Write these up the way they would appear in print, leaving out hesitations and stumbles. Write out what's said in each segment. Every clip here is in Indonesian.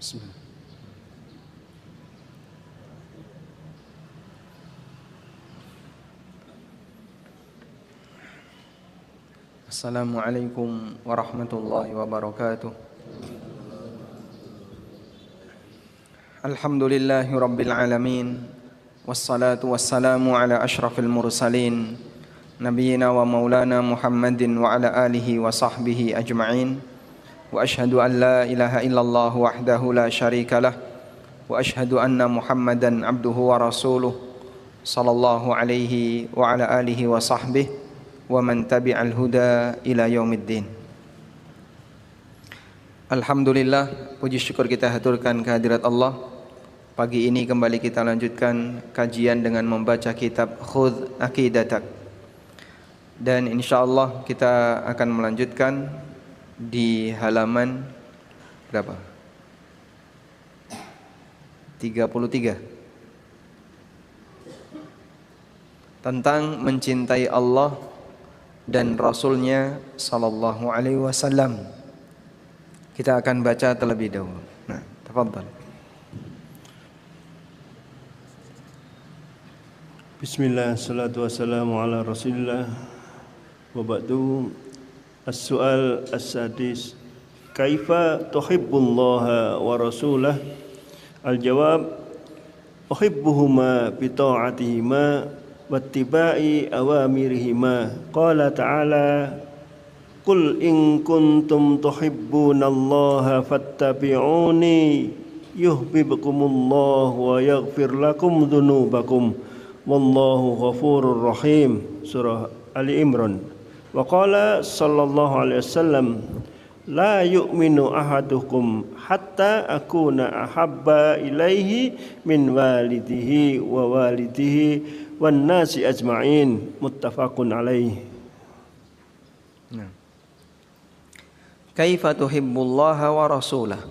Bismillah. Assalamualaikum warahmatullahi wabarakatuh. Alhamdulillahi rabbil alamin. Wassalatu wassalamu ala ashrafil mursalin Nabiyyina wa maulana Muhammadin wa ala alihi wa sahbihi ajma'in. Wa ashhadu an la ilaha illallah wahdahu la syarika lah. Wa ashhadu anna Muhammadan abduhu wa rasuluh sallallahu alaihi wa ala alihi wa sahbihi wa man tabi'al huda ila yaumiddin. Alhamdulillah, puji syukur kita haturkan kehadirat Allah. Pagi ini kembali kita lanjutkan kajian dengan membaca kitab Khudh Aqidatak. Dan insyaallah kita akan melanjutkan di halaman berapa? 33. Tentang mencintai Allah dan Rasulnya sallallahu alaihi wasallam. Kita akan baca terlebih dahulu. Nah, tafadhal. Bismillah, salatu wassalamu ala rasulillah. Wa ba'du. As-su'al as-sadis, kaifa tuhibbullaha wa rasulah? Al-jawab, uhibbuhuma bi ta'atihima wattiba'i awamirihima. Qala ta'ala, qul in kuntum tuhibbunallaha fattabi'uni yuhibbukumullah wa yaghfir lakum dhunubakum wallahu ghafurur rahim. Surah Ali Imran. Wa qala sallallahu alaihi wasallam, la yu'minu ahadukum hatta akuna ahabba ilaihi min walidihi wa walidihi wan nasi ajma'in. Muttafaqun alaihi. Kaifa tuhibbullaha wa rasulah?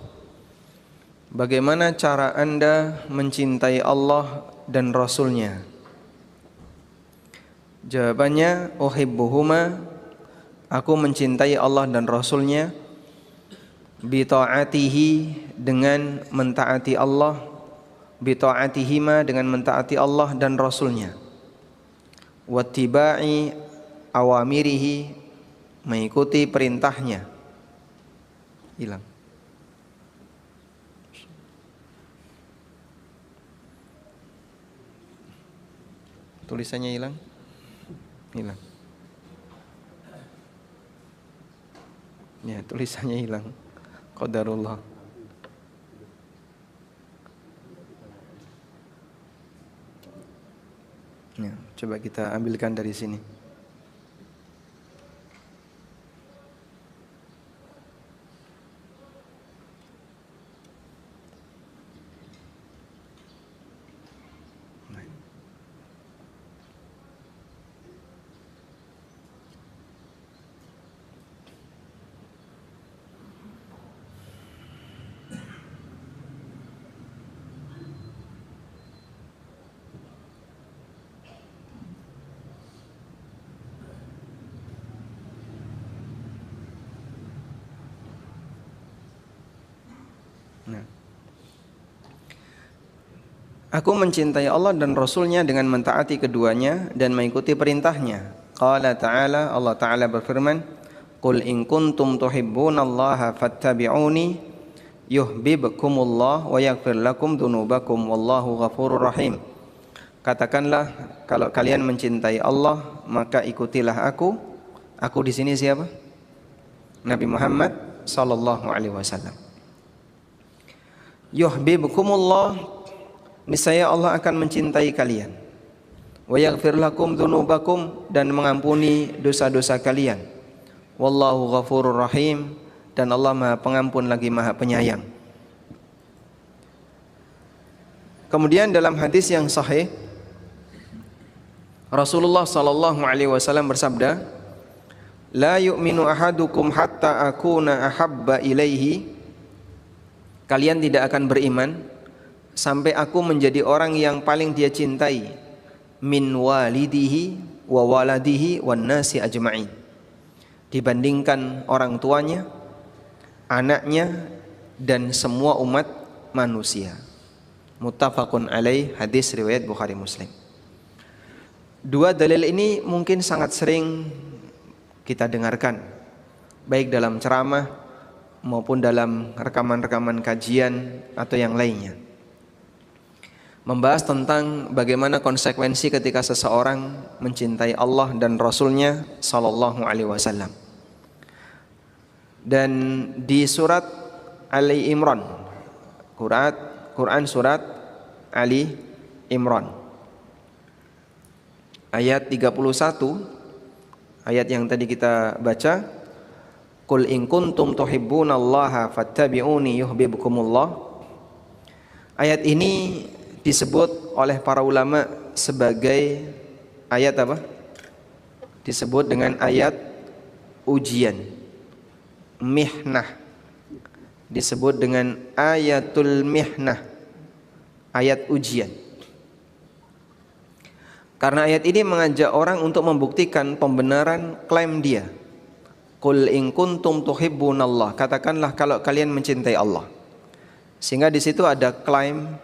Bagaimana cara Anda mencintai Allah dan Rasulnya? Jawabannya, uhibbuhuma, aku mencintai Allah dan Rasulnya, bi ta'atihi, dengan mentaati Allah, bi ta'atihima, dengan mentaati Allah dan Rasulnya, wattiba'i awamirihi, mengikuti perintahnya. Hilang. Tulisannya hilang. Hilang. Ya, tulisannya hilang. Qadarullah. Ya, coba kita ambilkan dari sini. Aku mencintai Allah dan Rasulnya dengan mentaati keduanya dan mengikuti perintahnya. Qala ta'ala, Allah Ta'ala berfirman, qul in kuntum tuhibbunallaha fattabi'uni yuhibbukumullah wa yaghfir lakum dhunubakum wallahu ghafurur rahim. Katakanlah, kalau kalian mencintai Allah, maka ikutilah aku. Aku di sini siapa? Nabi Muhammad sallallahu alaihi wasallam. Yuhibbukumullah, niscaya Allah akan mencintai kalian. Wa yaghfir lakum dzunubakum, dan mengampuni dosa-dosa kalian. Wallahu ghafurur rahim, dan Allah Maha Pengampun lagi Maha Penyayang. Kemudian dalam hadis yang sahih, Rasulullah sallallahu alaihi wasallam bersabda, la yu'minu ahadukum hatta akuna ahabba ilaihi. Kalian tidak akan beriman sampai aku menjadi orang yang paling dia cintai, min walidihi wa waladihi wan nasi ajma'in, dibandingkan orang tuanya, anaknya, dan semua umat manusia. Muttafaqun alaih, hadis riwayat Bukhari Muslim. Dua dalil ini mungkin sangat sering kita dengarkan, baik dalam ceramah maupun dalam rekaman-rekaman kajian atau yang lainnya. Membahas tentang bagaimana konsekuensi ketika seseorang mencintai Allah dan Rasulnya Sallallahu Alaihi Wasallam. Dan di surat Ali Imran, Quran surat Ali Imran, ayat 31, ayat yang tadi kita baca, Qul in kuntum tuhibbunallaha fattabi'uni yuhibbukumullah. Ayat ini disebut oleh para ulama sebagai ayat apa? Disebut dengan ayat ujian, mihnah. Disebut dengan ayatul mihnah, ayat ujian. Karena ayat ini mengajak orang untuk membuktikan pembenaran klaim dia. Qul in kuntum tuhibbunallah, katakanlah kalau kalian mencintai Allah. Sehingga di situ ada klaim,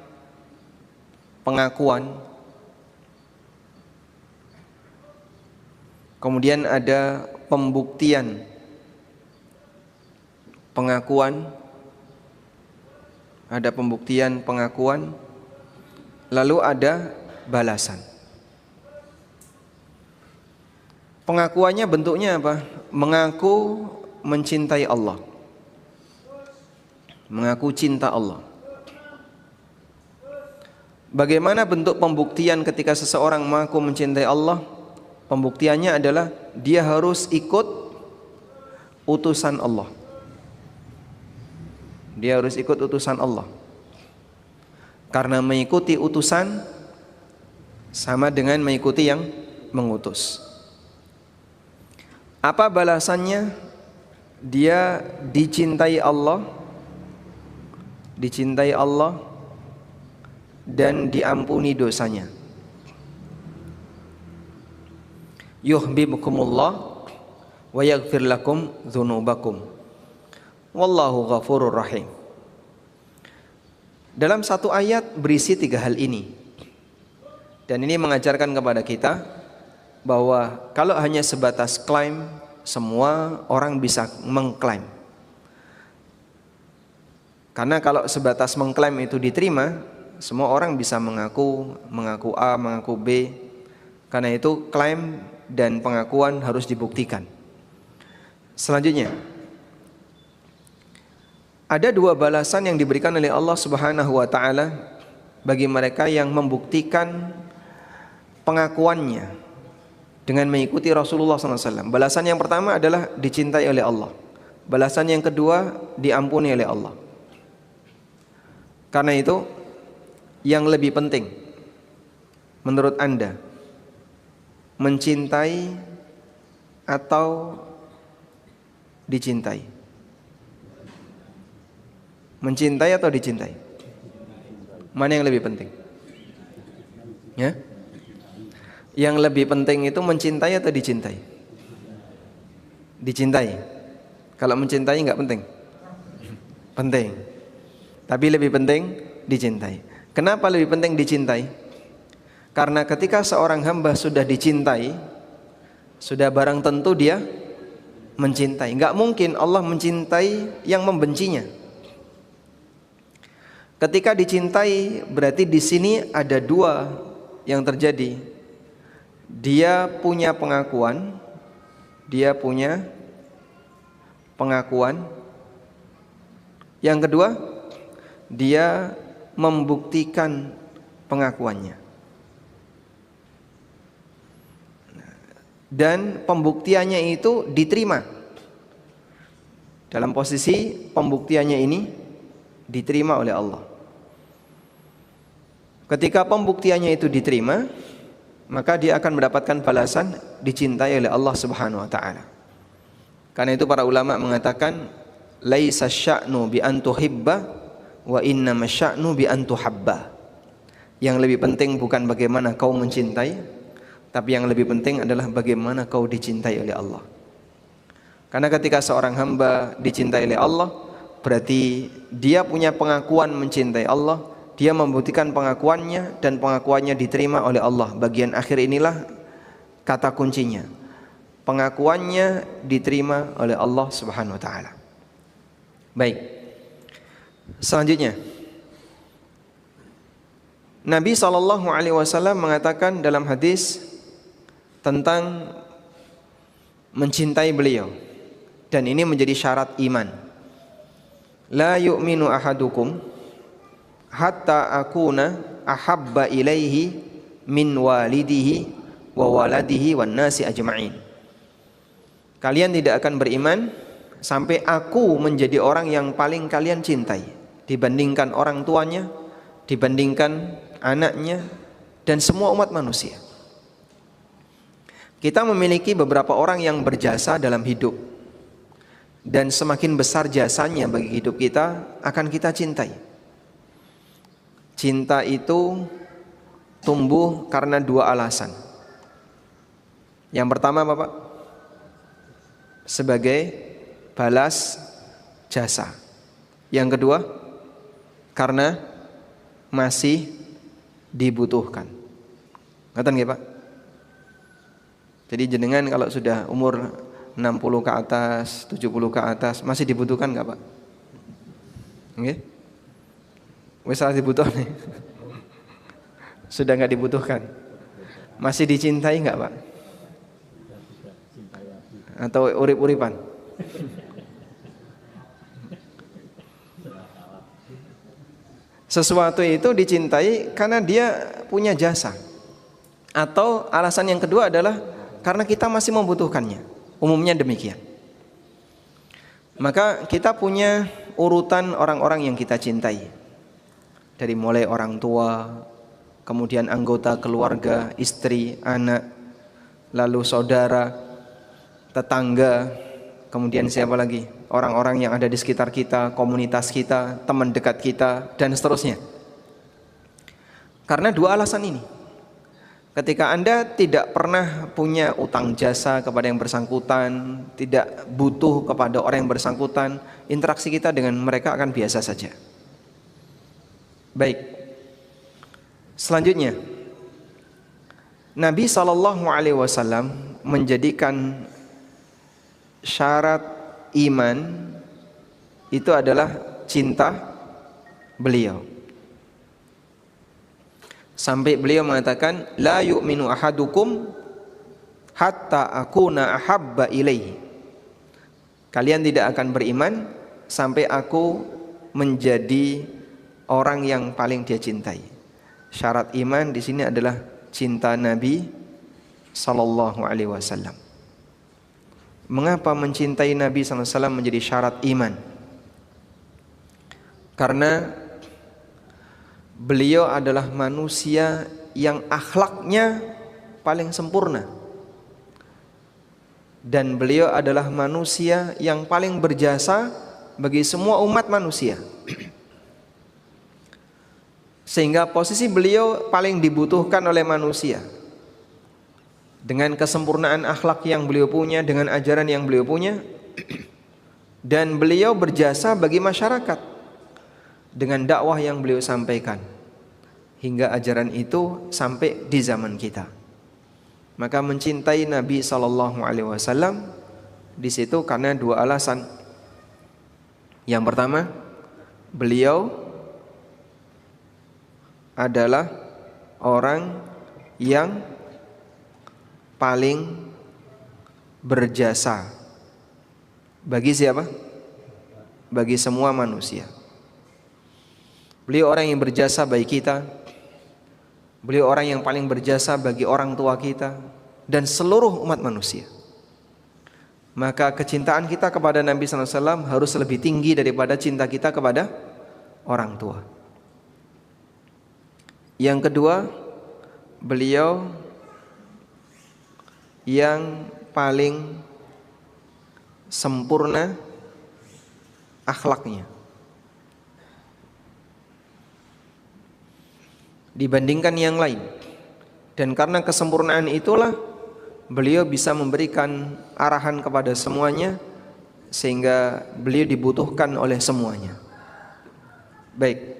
pengakuan, kemudian ada pembuktian, pengakuan, ada pembuktian, pengakuan, lalu ada balasan. Pengakuannya bentuknya apa? Mengaku mencintai Allah, mengaku cinta Allah. Bagaimana bentuk pembuktian ketika seseorang mengaku mencintai Allah? Pembuktiannya adalah dia harus ikut utusan Allah. Dia harus ikut utusan Allah. Karena mengikuti utusan sama dengan mengikuti yang mengutus. Apa balasannya? Dia dicintai Allah, dan diampuni dosanya. Yuhibbukumullah wa yaghfir lakum dzunubakum. Wallahu ghafurur rahim. Dalam satu ayat berisi 3 hal ini. Dan ini mengajarkan kepada kita bahwa kalau hanya sebatas klaim, semua orang bisa mengklaim. Karena kalau sebatas mengklaim itu diterima, semua orang bisa mengaku A, mengaku B. Karena itu klaim dan pengakuan harus dibuktikan. Selanjutnya, ada 2 balasan yang diberikan oleh Allah Subhanahu wa taala bagi mereka yang membuktikan pengakuannya dengan mengikuti Rasulullah SAW. Balasan yang pertama adalah dicintai oleh Allah. Balasan yang kedua diampuni oleh Allah. Karena itu yang lebih penting menurut Anda, mencintai atau dicintai? Mencintai atau dicintai? Mana yang lebih penting? Ya? Yang lebih penting itu mencintai atau dicintai? Dicintai. Kalau mencintai enggak penting? Penting. Tapi lebih penting dicintai. Kenapa lebih penting dicintai? Karena ketika seorang hamba sudah dicintai, sudah barang tentu dia mencintai. Enggak mungkin Allah mencintai yang membencinya. Ketika dicintai berarti di sini ada 2 yang terjadi. Dia punya pengakuan, Yang kedua, dia membuktikan pengakuannya. Dan pembuktiannya itu diterima. Dalam posisi pembuktiannya ini diterima oleh Allah. Ketika pembuktiannya itu diterima, maka dia akan mendapatkan balasan dicintai oleh Allah Subhanahu wa taala. Karena itu para ulama mengatakan laisa sya'nu bi an tuhibba wa innama sya'nu bi an tuhabba. Yang lebih penting bukan bagaimana kau mencintai, tapi yang lebih penting adalah bagaimana kau dicintai oleh Allah. Karena ketika seorang hamba dicintai oleh Allah, berarti dia punya pengakuan mencintai Allah, dia membuktikan pengakuannya dan pengakuannya diterima oleh Allah. Bagian akhir inilah kata kuncinya. Pengakuannya diterima oleh Allah Subhanahu wa taala. Baik. Selanjutnya, Nabi SAW mengatakan dalam hadis tentang mencintai beliau, dan ini menjadi syarat iman. La yu'minu ahadukum hatta akuna ahabba ilaihi min walidihi wa waladihi wan nasi ajma'in. Kalian tidak akan beriman sampai aku menjadi orang yang paling kalian cintai dibandingkan orang tuanya, dibandingkan anaknya, dan semua umat manusia. Kita memiliki beberapa orang yang berjasa dalam hidup, dan semakin besar jasanya bagi hidup kita, akan kita cintai. Cinta itu tumbuh karena dua alasan. Yang pertama apa, Pak? Sebagai balas jasa. Yang kedua, karena masih dibutuhkan. Ngerti nggih, Pak? Jadi jenengan kalau sudah umur 60 ke atas, 70 ke atas, masih dibutuhkan enggak, Pak? Nggih? Wis salah dibutuhkan. Sudah enggak dibutuhkan. Masih dicintai enggak, Pak? Atau urip-uripan? Sesuatu itu dicintai karena dia punya jasa. Atau alasan yang kedua adalah karena kita masih membutuhkannya. Umumnya demikian. Maka kita punya urutan orang-orang yang kita cintai. Dari mulai orang tua, kemudian anggota keluarga, istri, anak, lalu saudara, tetangga, kemudian siapa lagi? Orang-orang yang ada di sekitar kita, komunitas kita, teman dekat kita, dan seterusnya. Karena dua alasan ini. Ketika Anda tidak pernah punya utang jasa kepada yang bersangkutan, tidak butuh kepada orang yang bersangkutan, interaksi kita dengan mereka akan biasa saja. Baik. Selanjutnya, Nabi SAW menjadikan syarat iman itu adalah cinta beliau. Sampai beliau mengatakan, la yu'minu ahadukum hatta akuna ahabba ilaihi. Kalian tidak akan beriman sampai aku menjadi orang yang paling dia cintai. Syarat iman di sini adalah cinta Nabi sallallahu alaihi wasallam. Mengapa mencintai Nabi sallallahu alaihi wasallam menjadi syarat iman? Karena beliau adalah manusia yang akhlaknya paling sempurna, dan beliau adalah manusia yang paling berjasa bagi semua umat manusia. Sehingga posisi beliau paling dibutuhkan oleh manusia. Dengan kesempurnaan akhlak yang beliau punya, dengan ajaran yang beliau punya, dan beliau berjasa bagi masyarakat dengan dakwah yang beliau sampaikan hingga ajaran itu sampai di zaman kita. Maka mencintai Nabi SAW di situ karena dua alasan. Yang pertama, beliau adalah orang yang paling berjasa bagi siapa? Bagi semua manusia. Beliau orang yang berjasa bagi kita. Beliau orang yang paling berjasa bagi orang tua kita dan seluruh umat manusia. Maka kecintaan kita kepada Nabi SAW harus lebih tinggi daripada cinta kita kepada orang tua. Yang kedua, beliau yang paling sempurna akhlaknya dibandingkan yang lain. Dan karena kesempurnaan itulah beliau bisa memberikan arahan kepada semuanya sehingga beliau dibutuhkan oleh semuanya. Baik.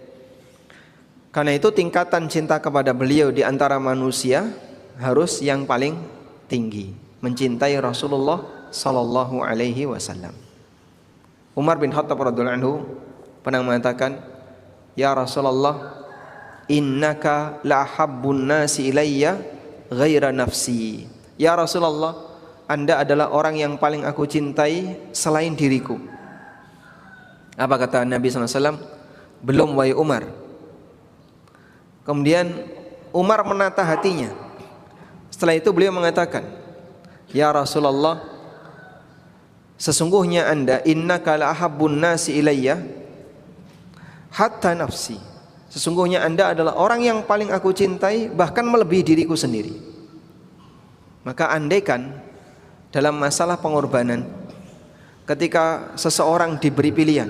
Karena itu tingkatan cinta kepada beliau di antara manusia harus yang paling tinggi, mencintai Rasulullah sallallahu alaihi wasallam. Umar bin Khattab radhiyallahu anhu pernah mengatakan, "Ya Rasulullah, innaka la habbun nasi ilayya ghaira nafsi." Ya Rasulullah, Anda adalah orang yang paling aku cintai selain diriku. Apa kata Nabi sallallahu alaihi wasallam? Belum wahai Umar. Kemudian Umar menata hatinya. Setelah itu beliau mengatakan, "Ya Rasulullah, sesungguhnya Anda innaka la ahabbun nasi ilayya hatta nafsi." Sesungguhnya Anda adalah orang yang paling aku cintai, bahkan melebihi diriku sendiri. Maka andaikan dalam masalah pengorbanan, ketika seseorang diberi pilihan,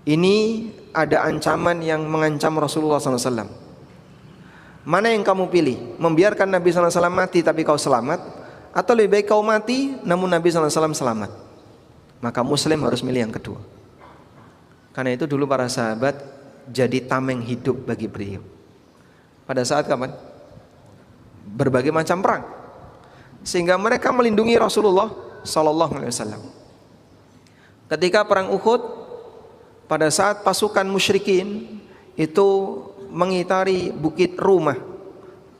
ini ada ancaman yang mengancam Rasulullah SAW, mana yang kamu pilih? Membiarkan Nabi SAW mati tapi kau selamat, atau lebih baik kau mati namun Nabi SAW selamat? Maka Muslim harus milih yang kedua. Karena itu dulu para sahabat jadi tameng hidup bagi beliau. Pada saat kapan? Berbagai macam perang, sehingga mereka melindungi Rasulullah SAW. Ketika perang Uhud, pada saat pasukan musyrikin itu mengitari bukit Rumah,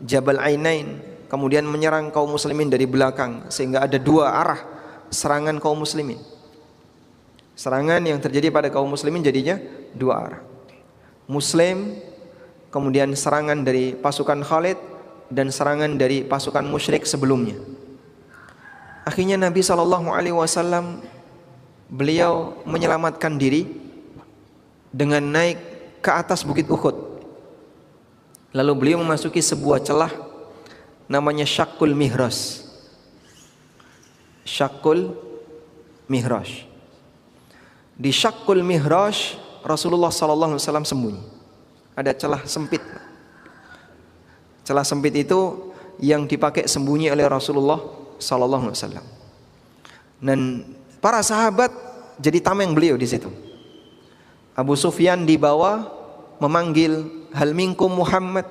Jabal Ainain, kemudian menyerang kaum muslimin dari belakang, sehingga ada dua arah serangan kaum muslimin. Serangan yang terjadi pada kaum muslimin jadinya dua arah. Muslim, kemudian serangan dari pasukan Khalid, dan serangan dari pasukan musyrik sebelumnya. Akhirnya Nabi SAW beliau menyelamatkan diri dengan naik ke atas bukit Uhud. Lalu beliau memasuki sebuah celah namanya Syaqqul Mihraj. Syaqqul Mihraj. Di Syaqqul Mihraj Rasulullah SAW sembunyi. Ada celah sempit. Celah sempit itu yang dipakai sembunyi oleh Rasulullah SAW. Dan para sahabat jadi tameng beliau di situ. Abu Sufyan di bawah memanggil, "Hal minkum Muhammad?"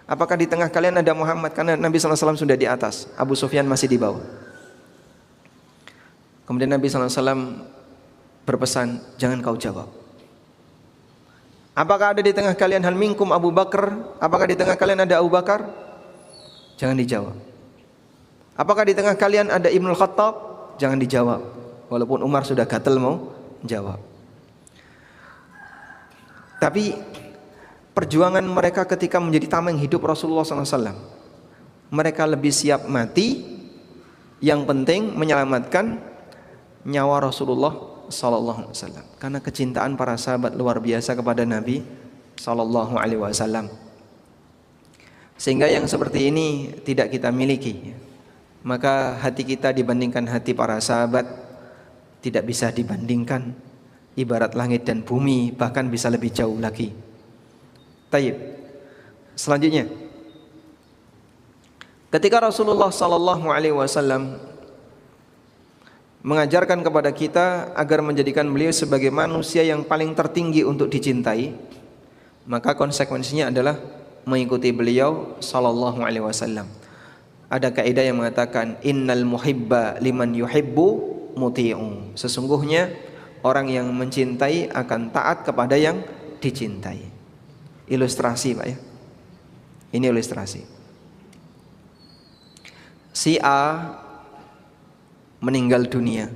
Apakah di tengah kalian ada Muhammad? Karena Nabi SAW sudah di atas, Abu Sufyan masih di bawah. Kemudian Nabi SAW berpesan, "Jangan kau jawab." Apakah ada di tengah kalian hal minkum Abu Bakar? Apakah di tengah kalian ada Abu Bakar? Jangan dijawab. Apakah di tengah kalian ada Ibnul Khattab? Jangan dijawab. Walaupun Umar sudah gatel mau jawab. Tapi perjuangan mereka ketika menjadi tameng hidup Rasulullah SAW, mereka lebih siap mati, yang penting menyelamatkan nyawa Rasulullah SAW. Karena kecintaan para sahabat luar biasa kepada Nabi SAW. Sehingga yang seperti ini tidak kita miliki. Maka hati kita dibandingkan hati para sahabat tidak bisa dibandingkan. Ibarat langit dan bumi, bahkan bisa lebih jauh lagi. Taib. Selanjutnya, ketika Rasulullah SAW mengajarkan kepada kita agar menjadikan beliau sebagai manusia yang paling tertinggi untuk dicintai, maka konsekuensinya adalah mengikuti beliau SAW. Ada kaidah yang mengatakan, "Innal muhibba liman yuhibbu muti'u." Sesungguhnya orang yang mencintai akan taat kepada yang dicintai. Ilustrasi Pak ya. Ini ilustrasi. Si A meninggal dunia.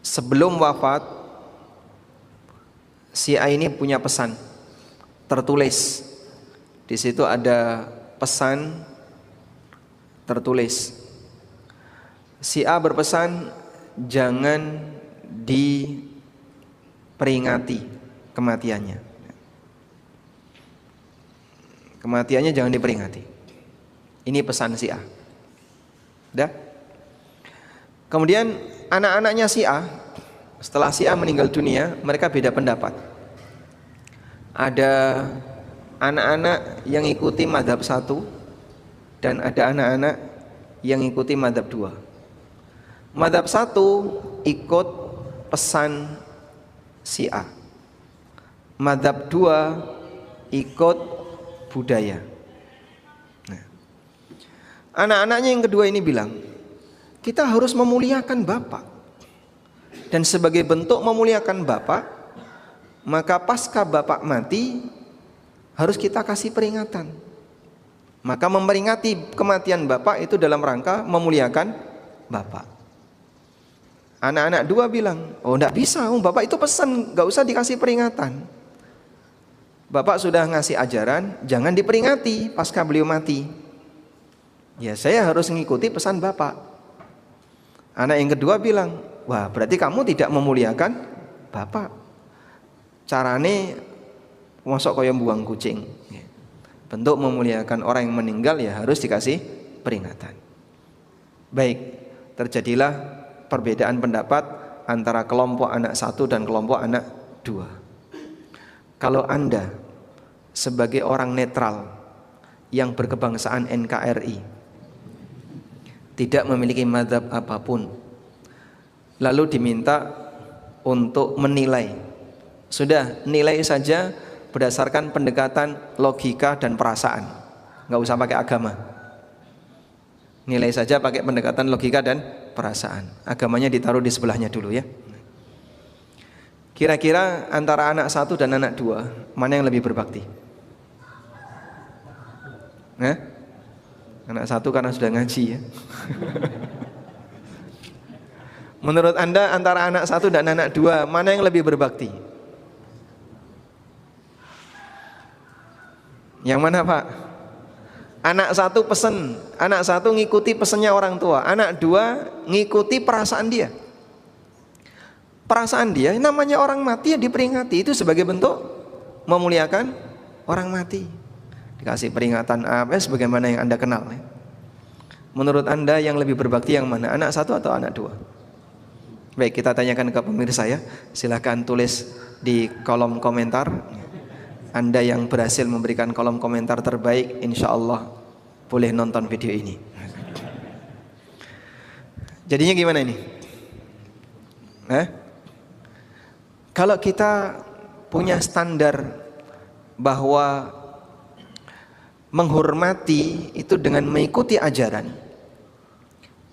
Sebelum wafat, si A ini punya pesan tertulis. Di situ ada pesan tertulis. Si A berpesan, jangan diperingati kematiannya. Kematiannya jangan diperingati. Ini pesan si A. Dah. Kemudian anak-anaknya si A, setelah si A meninggal dunia, mereka beda pendapat. Ada anak-anak yang ikuti mazhab 1 dan ada anak-anak yang ikuti mazhab 2. Madzhab 1 ikut pesan si A. Madzhab 2 ikut budaya. Nah, anak-anaknya yang kedua ini bilang, kita harus memuliakan bapak. Dan sebagai bentuk memuliakan bapak, maka pasca bapak mati harus kita kasih peringatan. Maka memperingati kematian bapak itu dalam rangka memuliakan bapak. Anak-anak dua bilang, oh enggak bisa, bapak itu pesan, enggak usah dikasih peringatan. Bapak sudah ngasih ajaran, jangan diperingati pasca beliau mati. Ya saya harus mengikuti pesan bapak. Anak yang kedua bilang, wah berarti kamu tidak memuliakan bapak. Carane masuk koyo buang kucing. Bentuk memuliakan orang yang meninggal ya harus dikasih peringatan. Baik, terjadilah perbedaan pendapat antara kelompok anak 1 dan kelompok anak 2. Kalau Anda sebagai orang netral yang berkebangsaan NKRI tidak memiliki mazhab apapun, lalu diminta untuk menilai, sudah nilai saja berdasarkan pendekatan logika dan perasaan, nggak usah pakai agama. Nilai saja pakai pendekatan logika dan perasaan. Agamanya ditaruh di sebelahnya dulu ya. Kira-kira antara anak 1 dan anak 2 mana yang lebih berbakti? Anak 1 karena sudah ngaji ya. Menurut Anda antara anak 1 dan anak 2 mana yang lebih berbakti? Yang mana Pak? Anak 1 pesen, anak 1 ngikuti pesennya orang tua, anak 2 ngikuti perasaan dia. Perasaan dia, namanya orang mati ya diperingati, itu sebagai bentuk memuliakan orang mati. Dikasih peringatan apa sebagaimana yang Anda kenal ya. Menurut Anda yang lebih berbakti yang mana? Anak 1 atau anak 2? Baik, kita tanyakan ke pemirsa ya. Silahkan tulis di kolom komentar. Anda yang berhasil memberikan kolom komentar terbaik, insya Allah boleh nonton video ini. Jadinya gimana ini? Kalau kita punya standar bahwa menghormati itu dengan mengikuti ajaran,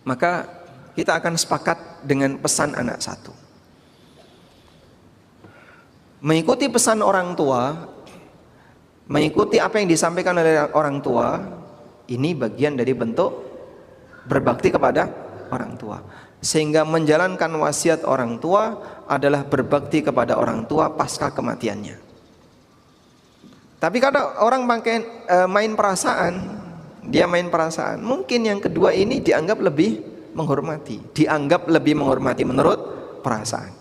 maka kita akan sepakat dengan pesan anak 1. Mengikuti pesan orang tua, mengikuti apa yang disampaikan oleh orang tua, ini bagian dari bentuk berbakti kepada orang tua. Sehingga menjalankan wasiat orang tua adalah berbakti kepada orang tua pasca kematiannya. Tapi kalau orang main perasaan, dia main perasaan, mungkin yang kedua ini dianggap lebih menghormati menurut perasaan.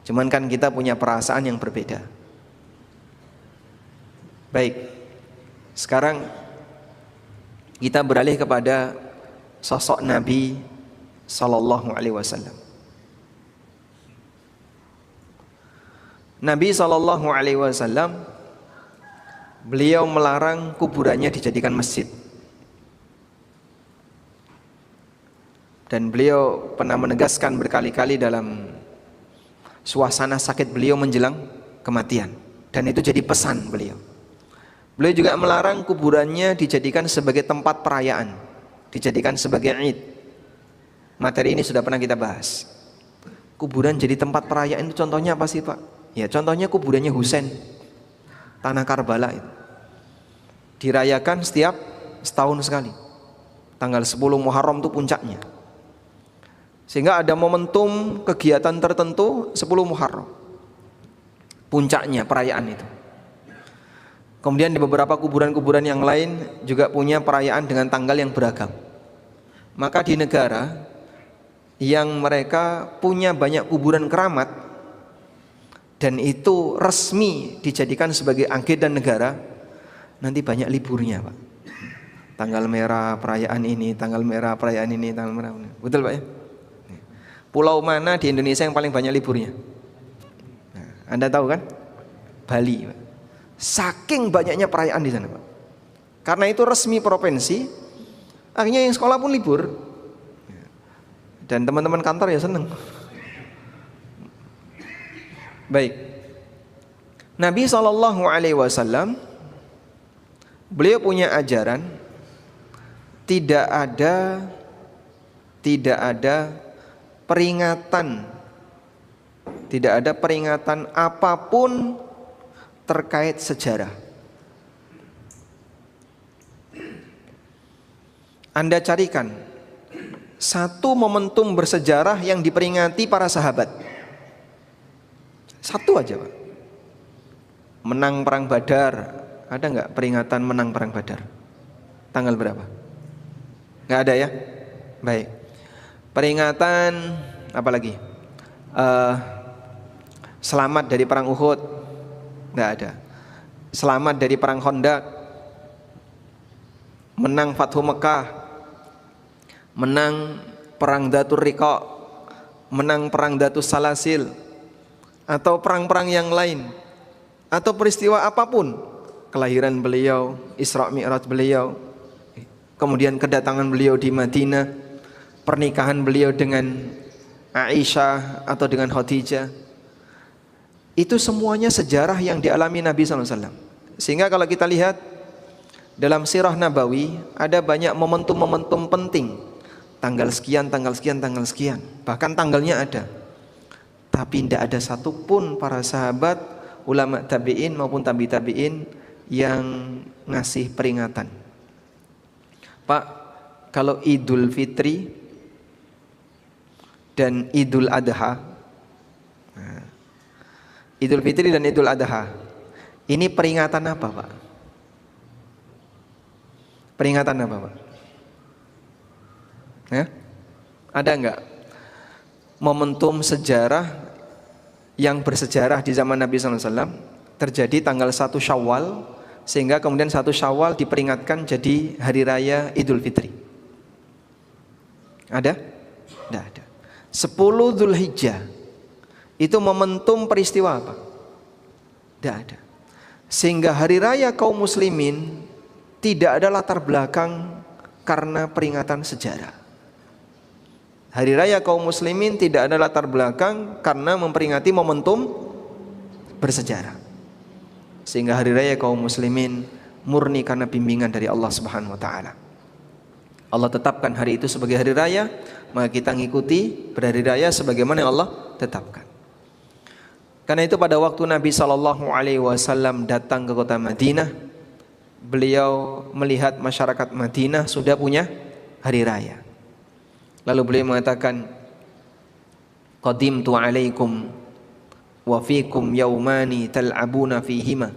Cuman kan kita punya perasaan yang berbeda. Baik, sekarang kita beralih kepada sosok Nabi Sallallahu Alaihi Wasallam. Nabi Sallallahu Alaihi Wasallam, beliau melarang kuburannya dijadikan masjid. Dan beliau pernah menegaskan berkali-kali dalam suasana sakit beliau menjelang kematian. Dan itu jadi pesan beliau. Beliau juga melarang kuburannya dijadikan sebagai tempat perayaan, dijadikan sebagai Id. Materi ini sudah pernah kita bahas. Kuburan jadi tempat perayaan itu contohnya apa sih Pak? Ya contohnya kuburannya Husain, tanah Karbala itu. Dirayakan setiap setahun sekali. Tanggal 10 Muharram itu puncaknya. Sehingga ada momentum kegiatan tertentu 10 Muharram. Puncaknya perayaan itu. Kemudian di beberapa kuburan-kuburan yang lain juga punya perayaan dengan tanggal yang beragam. Maka di negara yang mereka punya banyak kuburan keramat dan itu resmi dijadikan sebagai agenda negara, nanti banyak liburnya Pak. Tanggal merah perayaan ini, tanggal merah perayaan ini, tanggal merah ini. Betul Pak ya? Pulau mana di Indonesia yang paling banyak liburnya? Nah, Anda tahu kan? Bali Pak. Saking banyaknya perayaan di sana Pak. Karena itu resmi provinsi, akhirnya yang sekolah pun libur. Dan teman-teman kantor ya seneng. Baik. Nabi SAW, beliau punya ajaran tidak ada peringatan, tidak ada peringatan apapun terkait sejarah. Anda carikan satu momentum bersejarah yang diperingati para sahabat. Satu aja, Pak. Menang perang Badar, ada nggak peringatan menang perang Badar? Tanggal berapa? Nggak ada ya? Baik. Peringatan apa lagi? Selamat dari perang Uhud, nggak ada. Selamat dari perang Khandaq, menang Fathu Mekah, menang perang Dhatur Riqa, menang perang Dhatus Salasil, atau perang-perang yang lain, atau peristiwa apapun, kelahiran beliau, Isra Mi'raj beliau, kemudian kedatangan beliau di Madinah, pernikahan beliau dengan Aisyah atau dengan Khadijah, itu semuanya sejarah yang dialami Nabi SAW. Sehingga kalau kita lihat dalam sirah Nabawi ada banyak momentum-momentum penting. Tanggal sekian, tanggal sekian, tanggal sekian. Bahkan tanggalnya ada. Tapi tidak ada satupun para sahabat, ulama tabi'in maupun tabi'in yang ngasih peringatan. Pak, kalau Idul Fitri dan Idul Adha, Idul Fitri dan Idul Adha, ini peringatan apa, Pak? Peringatan apa, Pak? Ya? Ada enggak momentum sejarah yang bersejarah di zaman Nabi SAW terjadi tanggal 1 Syawal, sehingga kemudian 1 Syawal diperingatkan jadi hari raya Idul Fitri? Ada? Tidak ada. 10 Dzulhijjah itu momentum peristiwa apa? Tidak ada. Sehingga hari raya kaum muslimin tidak ada latar belakang karena peringatan sejarah. Hari raya kaum muslimin tidak ada latar belakang karena memperingati momentum bersejarah. Sehingga hari raya kaum muslimin murni karena bimbingan dari Allah Subhanahu wa taala. Allah tetapkan hari itu sebagai hari raya, maka kita ngikuti berhari raya sebagaimana yang Allah tetapkan. Karena itu pada waktu Nabi SAW datang ke kota Madinah, beliau melihat masyarakat Madinah sudah punya hari raya. Lalu beliau mengatakan, qadimtu alaikum wa fikum yaumani tal'abuna fihima.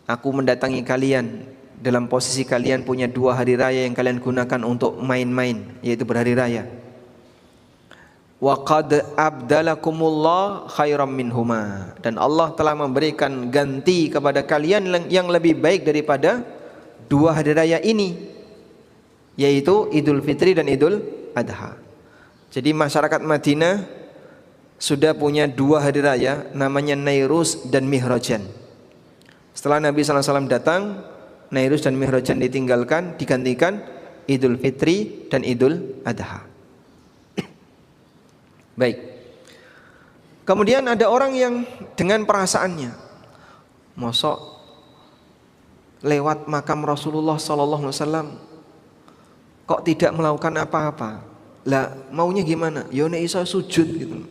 Aku mendatangi kalian dalam posisi kalian punya 2 hari raya yang kalian gunakan untuk main-main, yaitu berhari raya. Wa qad abdalakumullah khairam minhuma, dan Allah telah memberikan ganti kepada kalian yang lebih baik daripada 2 hari raya ini, yaitu Idul Fitri dan Idul Adha. Jadi masyarakat Madinah sudah punya 2 hari raya, namanya Nairus dan Mihrajan. Setelah Nabi SAW datang, Nairus dan Mihrajan ditinggalkan, digantikan Idul Fitri dan Idul Adha. Baik. Kemudian ada orang yang dengan perasaannya, mosok lewat makam Rasulullah SAW kok tidak melakukan apa-apa? Lah maunya gimana? Ya nek iso sujud gitu.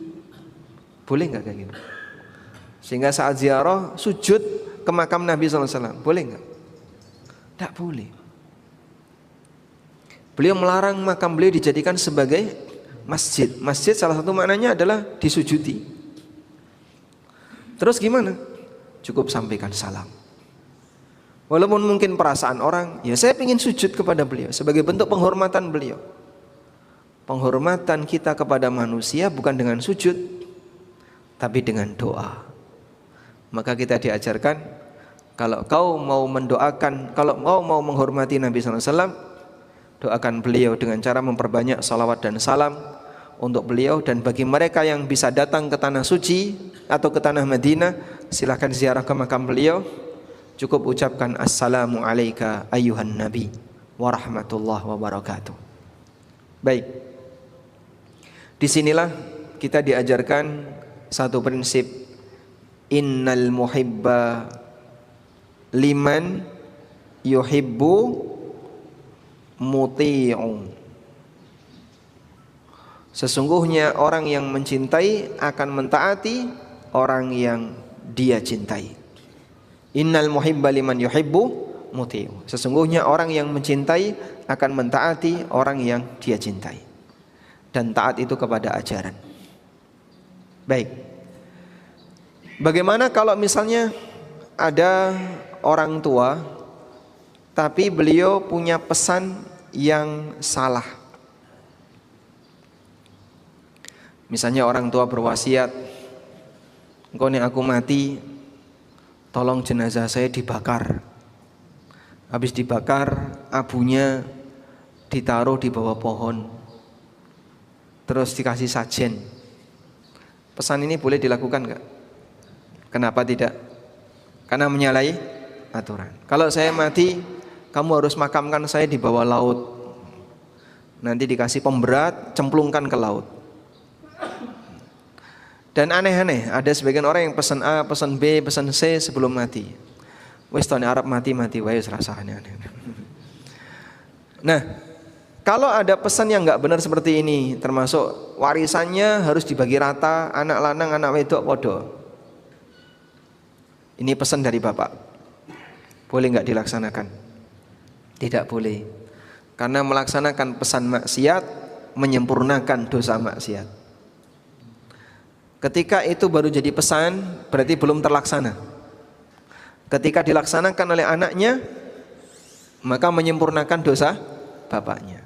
Boleh enggak kayak gitu? Sehingga saat ziarah sujud ke makam Nabi SAW, boleh enggak? Tidak boleh. Beliau melarang makam beliau dijadikan sebagai masjid. Masjid salah satu maknanya adalah disujudi. Terus gimana? Cukup sampaikan salam. Walaupun mungkin perasaan orang, ya saya ingin sujud kepada beliau sebagai bentuk penghormatan beliau. Penghormatan kita kepada manusia bukan dengan sujud, tapi dengan doa. Maka kita diajarkan, kalau kau mau mendoakan, kalau kau mau menghormati Nabi SAW, doakan beliau dengan cara memperbanyak salawat dan salam untuk beliau. Dan bagi mereka yang bisa datang ke tanah suci atau ke tanah Madinah, silakan ziarah ke makam beliau. Cukup ucapkan assalamu alayka ayyuhan nabi wa rahmatullah wa barakatuh. Baik. Disinilah kita diajarkan satu prinsip, innal muhibba liman yuhibbu muti'u. Sesungguhnya orang yang mencintai akan mentaati orang yang dia cintai. Innal muhibba liman yuhibbu muti'u. Sesungguhnya orang yang mencintai akan mentaati orang yang dia cintai. Dan taat itu kepada ajaran. Baik. Bagaimana kalau misalnya ada orang tua tapi beliau punya pesan yang salah? Misalnya orang tua berwasiat, engkau nih aku mati, tolong jenazah saya dibakar. Habis dibakar, abunya ditaruh di bawah pohon, terus dikasih sajen. Pesan ini boleh dilakukan enggak? Kenapa tidak? Karena menyalahi aturan. Kalau saya mati, kamu harus makamkan saya di bawah laut. Nanti dikasih pemberat, cemplungkan ke laut. Dan aneh-aneh, ada sebagian orang yang pesan A, pesan B, pesan C sebelum mati. Wes tahun Arab mati wae serasa aneh-aneh. Nah, kalau ada pesan yang enggak benar seperti ini, termasuk warisannya harus dibagi rata, anak lanang, anak wedok podo. Ini pesan dari bapak. Boleh enggak dilaksanakan? Tidak boleh. Karena melaksanakan pesan maksiat menyempurnakan dosa maksiat. Ketika itu baru jadi pesan, berarti belum terlaksana. Ketika dilaksanakan oleh anaknya, maka menyempurnakan dosa bapaknya.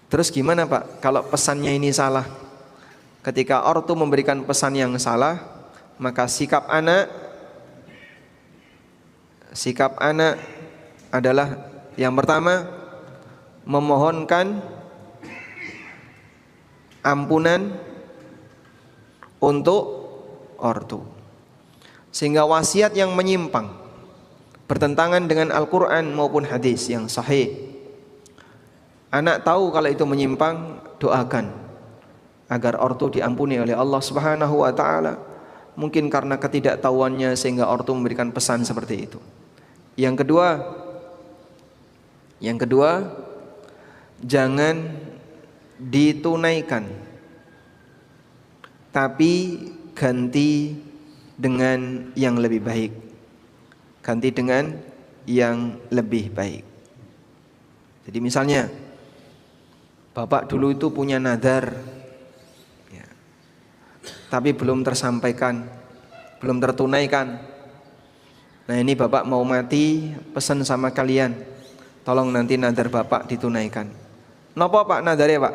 Terus gimana Pak kalau pesannya ini salah? Ketika ortu memberikan pesan yang salah, maka sikap anak adalah yang pertama, memohonkan ampunan untuk ortu. Sehingga wasiat yang menyimpang, bertentangan dengan Al-Quran maupun hadis yang sahih, anak tahu kalau itu menyimpang, doakan agar ortu diampuni oleh Allah Subhanahu wa ta'ala. Mungkin karena ketidaktahuannya sehingga ortu memberikan pesan seperti itu. Yang kedua, jangan ditunaikan, tapi ganti dengan yang lebih baik. Ganti dengan yang lebih baik. Jadi misalnya, bapak dulu itu punya nadar, ya, tapi belum tersampaikan, belum tertunaikan. Nah ini bapak mau mati, pesan sama kalian, tolong nanti nadar bapak ditunaikan. Napa pak nadare pak?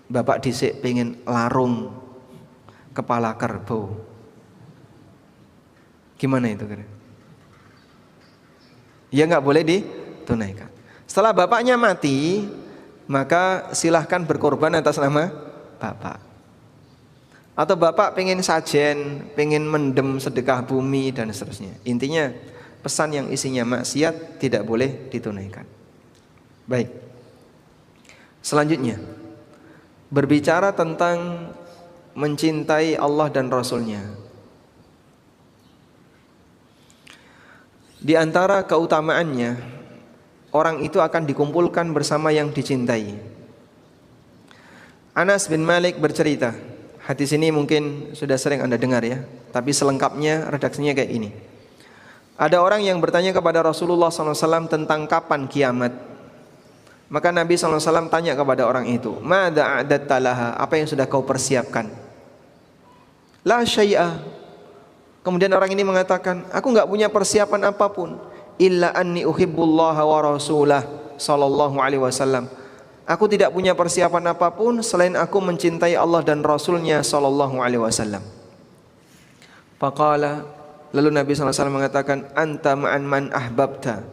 Bapak dhisik pengen larung kepala kerbau. Gimana itu kira? Ya nggak boleh ditunaikan. Setelah bapaknya mati, maka silahkan berkorban atas nama bapak. Atau bapak pengen sajen, pengen mendem sedekah bumi dan seterusnya. Intinya pesan yang isinya maksiat tidak boleh ditunaikan. Baik. Selanjutnya, berbicara tentang mencintai Allah dan Rasulnya. Di antara keutamaannya, orang itu akan dikumpulkan bersama yang dicintai. Anas bin Malik bercerita, hadis ini mungkin sudah sering Anda dengar ya, tapi selengkapnya redaksinya kayak ini. Ada orang yang bertanya kepada Rasulullah SAW tentang kapan kiamat. Maka Nabi SAW tanya kepada orang itu, "Mada a'datta laha?" Apa yang sudah kau persiapkan? La syai'a. Kemudian orang ini mengatakan, aku enggak punya persiapan apapun, illa anni uhibbullaha wa rasulah sallallahu alaihi wasallam. Aku tidak punya persiapan apapun selain aku mencintai Allah dan Rasulnya sallallahu alaihi wasallam. Faqala, lalu Nabi SAW mengatakan, anta ma'an man ahbabta.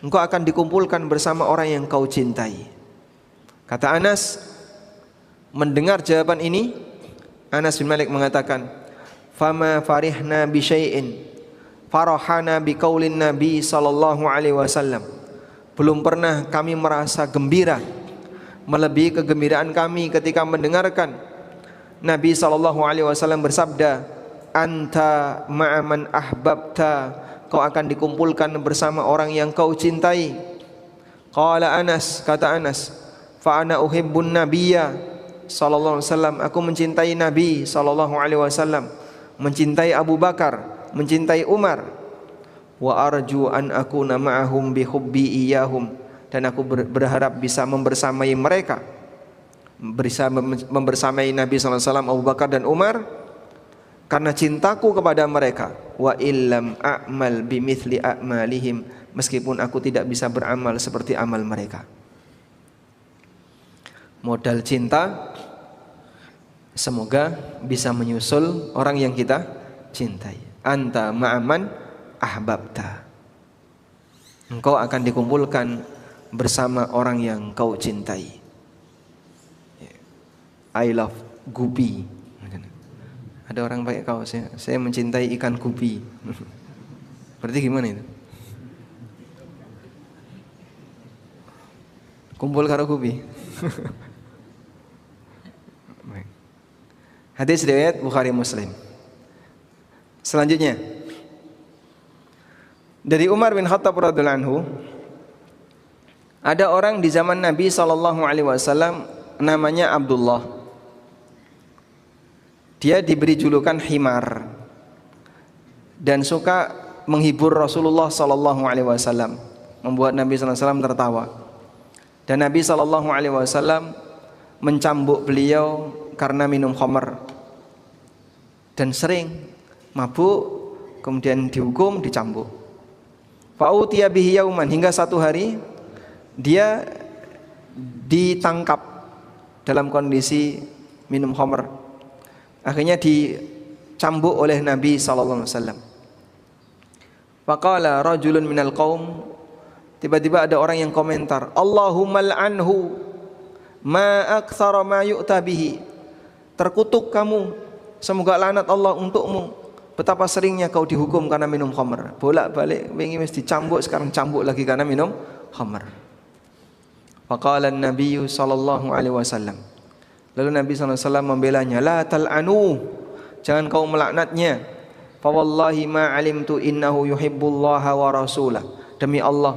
Engkau akan dikumpulkan bersama orang yang kau cintai. Kata Anas, mendengar jawaban ini, Anas bin Malik mengatakan, fama farihna bi syai'in farahana bi qaulin Nabi sallallahu alaihi wasallam. Belum pernah kami merasa gembira melebihi kegembiraan kami ketika mendengarkan Nabi SAW bersabda, anta ma'aman ahbabta, kau akan dikumpulkan bersama orang yang kau cintai. Qala Anas, kata Anas, fa ana uhibbun nabiyya sallallahu alaihi wasallam, aku mencintai Nabi sallallahu alaihi wasallam, mencintai Abu Bakar, mencintai Umar. Wa arju an akuna ma'ahum bi hubbi iyahum, dan aku berharap bisa membersamai mereka, bisa membersamai Nabi sallallahu alaihi wasallam, Abu Bakar dan Umar, karena cintaku kepada mereka. Wa illam a'mal bimithli a'malihim, meskipun aku tidak bisa beramal seperti amal mereka. Modal cinta semoga bisa menyusul orang yang kita cintai. Anta ma'aman ahbabta, engkau akan dikumpulkan bersama orang yang kau cintai. I love gupi. Ada orang pakai kaos ya, saya mencintai ikan gupi. Berarti gimana itu? Kumpul karo gupi. Hadis riwayat Bukhari Muslim. Selanjutnya dari Umar bin Khattab radhiyallahu anhu, ada orang di zaman Nabi SAW namanya Abdullah. Dia diberi julukan Himar dan suka menghibur Rasulullah SAW, membuat Nabi SAW tertawa. Dan Nabi SAW mencambuk beliau karena minum khamr dan sering mabuk, kemudian dihukum, dicambuk. Fa'utiya bihi yauman, hingga satu hari dia ditangkap dalam kondisi minum khamr. Akhirnya dicambuk oleh Nabi SAW. Faqala rajulun minal qaum, tiba-tiba ada orang yang komentar, Allahumma al'anhu ma aktsara ma yu'ta bihi, terkutuk kamu, semoga laknat Allah untukmu, betapa seringnya kau dihukum karena minum khamr. Bolak-balik wingi mesti dicambuk, sekarang cambuk lagi karena minum khamr. Faqala an-nabiy sallallahu alaihi wasallam, lalu Nabi SAW membelanya, la tal'anu, jangan kau melaknatnya. Fa wallahi ma alimtu innahu yuhibbullaha wa rasulah, demi Allah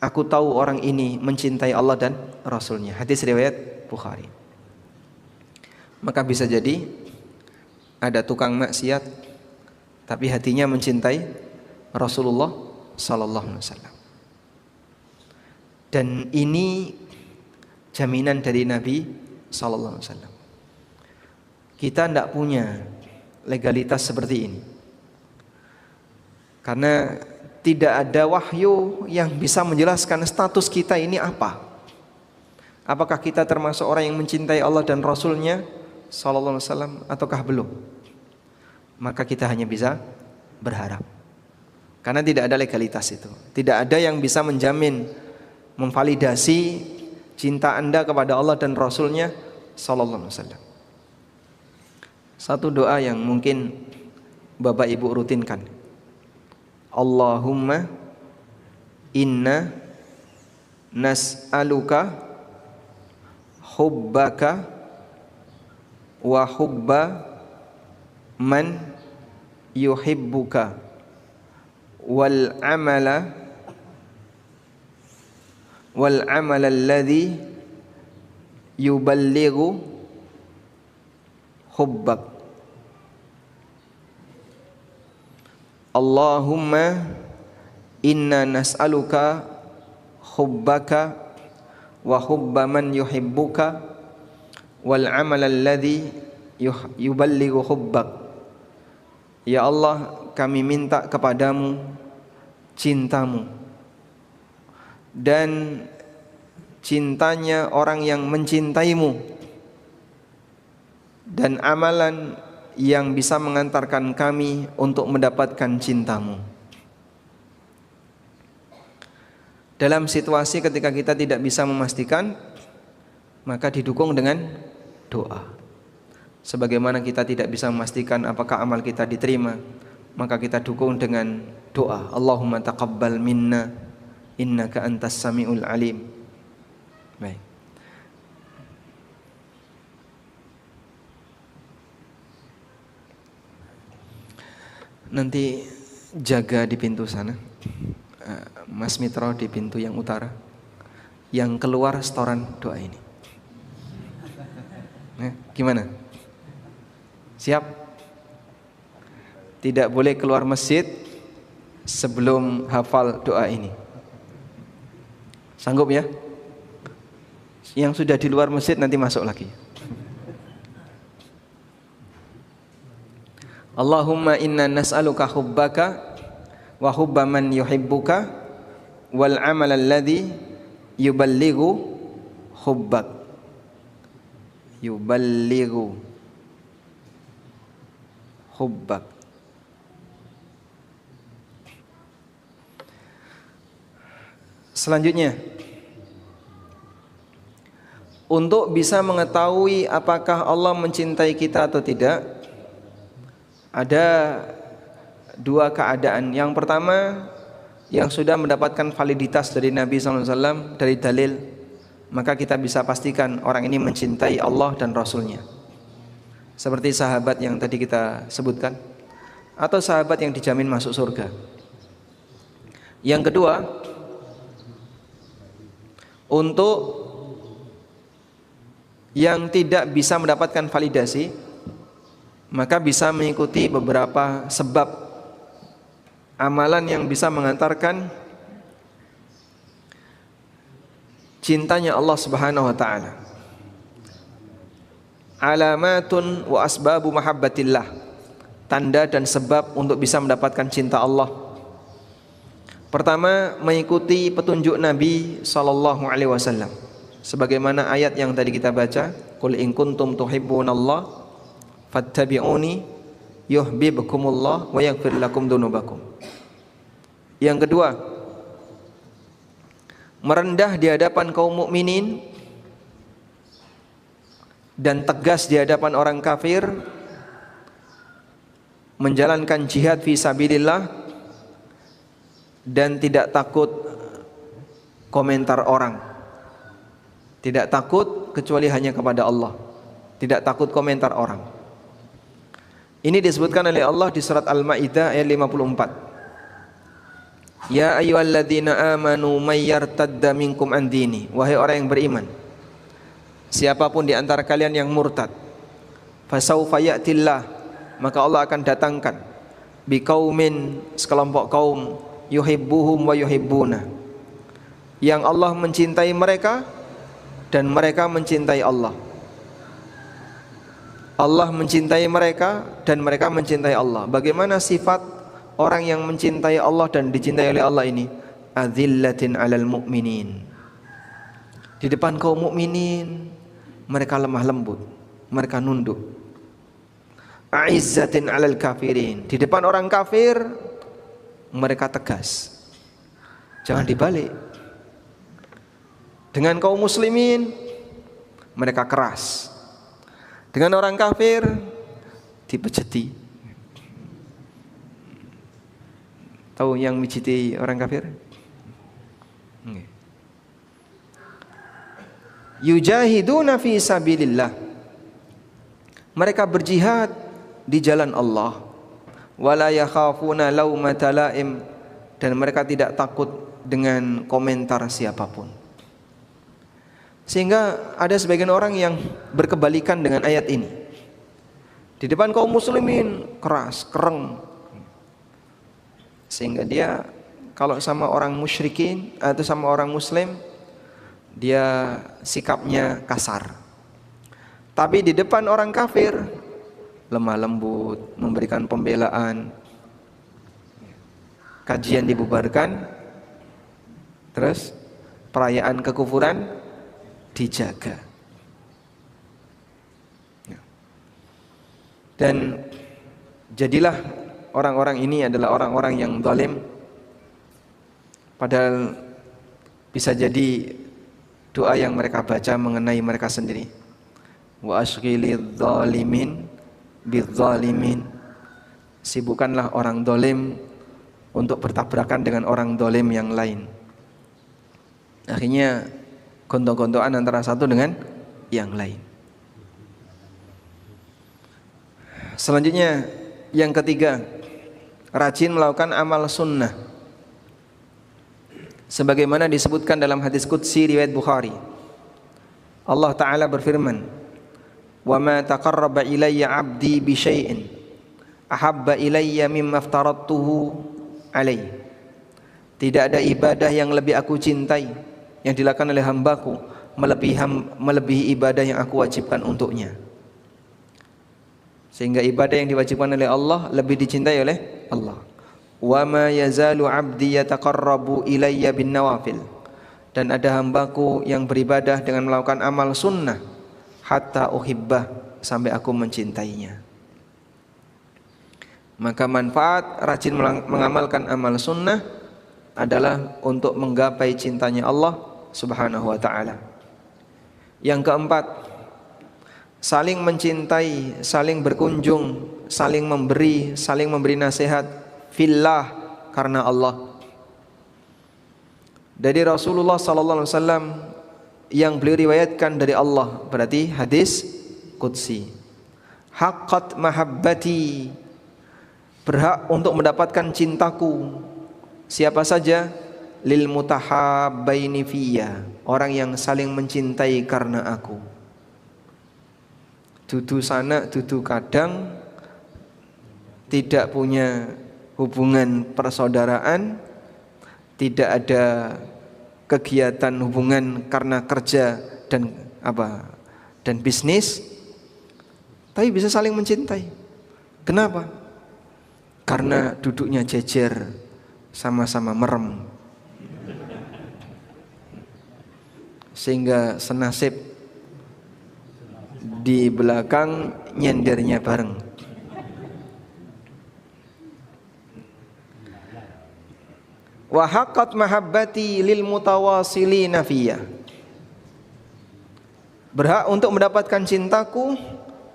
aku tahu orang ini mencintai Allah dan Rasulnya. Hadis riwayat Bukhari. Maka bisa jadi ada tukang maksiat tapi hatinya mencintai Rasulullah sallallahu alaihi wasallam. Dan ini jaminan dari Nabi sallallahu alaihi wasallam. Kita tidak punya legalitas seperti ini, karena tidak ada wahyu yang bisa menjelaskan status kita ini apa. Apakah kita termasuk orang yang mencintai Allah dan Rasulnya sallallahu alaihi wasallam ataukah belum? Maka kita hanya bisa berharap, karena tidak ada legalitas itu. Tidak ada yang bisa menjamin, memvalidasi cinta Anda kepada Allah dan Rasulnya sallallahu alaihi wasallam. Satu doa yang mungkin Bapak Ibu rutinkan. Allahumma inna nas'aluka hubbaka wa hubba man yuhibbuka wal amala alladhi yuballighu hubbak. Allahumma inna nas'aluka hubbaka wa hubba man yuhibbuka wal amal alladhi yuballighu hubbak. Ya Allah, kami minta kepadamu cintamu dan cintanya orang yang mencintaimu, dan amalan yang bisa mengantarkan kami untuk mendapatkan cintamu. Dalam situasi ketika kita tidak bisa memastikan, maka didukung dengan doa. Sebagaimana kita tidak bisa memastikan apakah amal kita diterima, maka kita dukung dengan doa. Allahumma taqabbal minna innaka antas samiul alim. Baik. Nanti jaga di pintu sana, Mas Mitro di pintu yang utara, yang keluar setoran doa ini. Gimana? Siap? Tidak boleh keluar masjid sebelum hafal doa ini. Sanggup ya? Yang sudah di luar masjid nanti masuk lagi. Allahumma inna nas'aluka hubbaka wa hubba man yuhibbuka wal amal alladhi yuballighu hubbak. Yuballighu hubbak. Selanjutnya, untuk bisa mengetahui apakah Allah mencintai kita atau tidak, ada dua keadaan. Yang pertama, yang sudah mendapatkan validitas dari Nabi SAW, dari dalil, maka kita bisa pastikan orang ini mencintai Allah dan Rasulnya, seperti sahabat yang tadi kita sebutkan, atau sahabat yang dijamin masuk surga. Yang kedua, untuk yang tidak bisa mendapatkan validasi, maka bisa mengikuti beberapa sebab amalan yang bisa mengantarkan cintanya Allah Subhanahu wa taala. Alamatun wa asbabu mahabbatillah, tanda dan sebab untuk bisa mendapatkan cinta Allah. Pertama, mengikuti petunjuk Nabi sallallahu alaihi wasallam. Sebagaimana ayat yang tadi kita baca, qul in kuntum tuhibbunallah fattabi'uni yuhibbukumullah wa yaghfir lakum dzunubakum. Yang kedua, merendah di hadapan kaum mukminin dan tegas di hadapan orang kafir, menjalankan jihad fi sabilillah dan tidak takut komentar orang. Tidak takut kecuali hanya kepada Allah. Tidak takut komentar orang. Ini disebutkan oleh Allah di surat Al-Maidah ayat 54. Ya ayyuhalladzina amanu may yartadda minkum an dini, wahai orang yang beriman, siapapun di antara kalian yang murtad, fasaufa ya'tillah, maka Allah akan datangkan biqaumin, sekelompok kaum, yuhibbuhum wa yuhibbuna, yang Allah mencintai mereka dan mereka mencintai Allah. Allah mencintai mereka dan mereka mencintai Allah. Bagaimana sifat orang yang mencintai Allah dan dicintai oleh Allah ini? Adzillatin 'alal mu'minin. Di depan kaum mukminin mereka lemah lembut, mereka nunduk. Aizzatin 'alal kafirin. Di depan orang kafir mereka tegas. Jangan dibalik. Dengan kaum muslimin mereka keras. Dengan orang kafir dipejeti. Tahu yang mijiti orang kafir? Yujahiduna fi sabilillah. Mereka berjihad di jalan Allah. Wala yakhafuna laumata laim, dan mereka tidak takut dengan komentar siapapun. Sehingga ada sebagian orang yang berkebalikan dengan ayat ini. Di depan kaum muslimin keras, kereng. Sehingga dia kalau sama orang musyrikin atau sama orang muslim, dia sikapnya kasar. Tapi di depan orang kafir lemah lembut, memberikan pembelaan. Kajian dibubarkan, terus perayaan kekufuran dijaga. Dan jadilah orang-orang ini adalah orang-orang yang zalim. Padahal bisa jadi doa yang mereka baca mengenai mereka sendiri. Wa asghilidz zalimin bidzalimin. Sibukkanlah orang zalim untuk bertabrakan dengan orang zalim yang lain. Akhirnya gontok-gontokan antara satu dengan yang lain. Selanjutnya yang ketiga, rajin melakukan amal sunnah. Sebagaimana disebutkan dalam hadis qudsi riwayat Bukhari. Allah Ta'ala berfirman, "Wa ma taqarraba ilayya 'abdi bi syai'in ahabba ilayya mimma aftaradtuhu alaih." Tidak ada ibadah yang lebih aku cintai yang dilakukan oleh hambaku melebihi ibadah yang aku wajibkan untuknya. Sehingga ibadah yang diwajibkan oleh Allah lebih dicintai oleh Allah. Wa ma yazalu 'abdi yataqarrabu ilayya bin nawafil. Dan ada hambaku yang beribadah dengan melakukan amal sunnah hatta uhibbah, sampai aku mencintainya. Maka manfaat rajin mengamalkan amal sunnah adalah untuk menggapai cintanya Allah Subhanahu wa ta'ala. Yang keempat, saling mencintai, saling berkunjung, saling memberi nasihat fillah, karena Allah. Dari Rasulullah sallallahu alaihi wasallam yang beliau riwayatkan dari Allah, berarti hadis qudsi. Haqqat mahabbati, berhak untuk mendapatkan cintaku. Siapa saja? Lil mutahabbaini fiyya, orang yang saling mencintai karena aku. Dudu sana, dudu kadang, tidak punya hubungan persaudaraan, tidak ada kegiatan hubungan karena kerja dan bisnis, tapi bisa saling mencintai. Kenapa? Karena duduknya jejer, sama-sama merem, sehingga senasib di belakang nyendernya bareng. Wa haqqat mahabbati lil mutawasilina fiyya, berhak untuk mendapatkan cintaku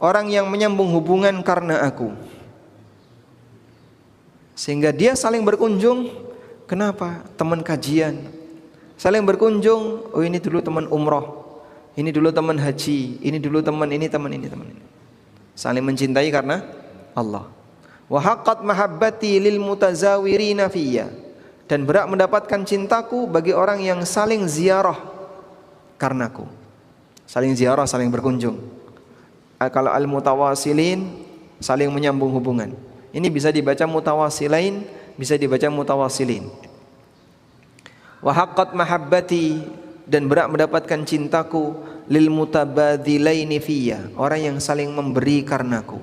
orang yang menyambung hubungan karena aku. Sehingga dia saling berkunjung. Kenapa? Teman kajian, saling berkunjung. Oh, ini dulu teman umroh, ini dulu teman haji, ini dulu teman ini. Saling mencintai karena Allah. Wa haqqat mahabbati lil mutazawirina fiyya, dan berhak mendapatkan cintaku bagi orang yang saling ziarah karenaku. Saling ziarah, saling berkunjung. Kalau al-mutawasilin, saling menyambung hubungan. Ini bisa dibaca mutawasilain, bisa dibaca mutawasilin. Wa haqqat mahabbati, dan berhak mendapatkan cintaku lil mutabadilaini fiyya, orang yang saling memberi karenaku.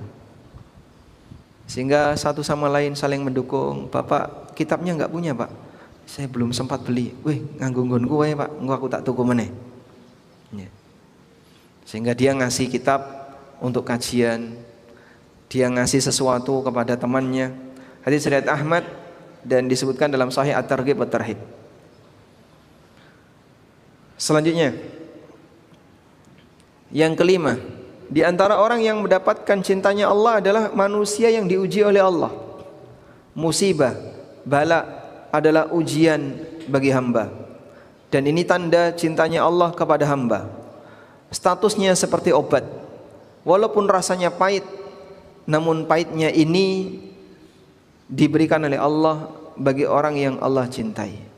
Sehingga satu sama lain saling mendukung. Bapak kitabnya enggak punya, Pak? Saya belum sempat beli. Wih, nganggo nggonku wae, Pak. Engko aku tak tuku meneh. Ya. Sehingga dia ngasih kitab untuk kajian. Dia ngasih sesuatu kepada temannya. Hadis riwayat Ahmad dan disebutkan dalam Sahih At-Targhib wa Tarhib. Selanjutnya, yang kelima, di antara orang yang mendapatkan cintanya Allah adalah manusia yang diuji oleh Allah. Musibah, bala adalah ujian bagi hamba, dan ini tanda cintanya Allah kepada hamba. Statusnya seperti obat, walaupun rasanya pahit, namun pahitnya ini diberikan oleh Allah bagi orang yang Allah cintai.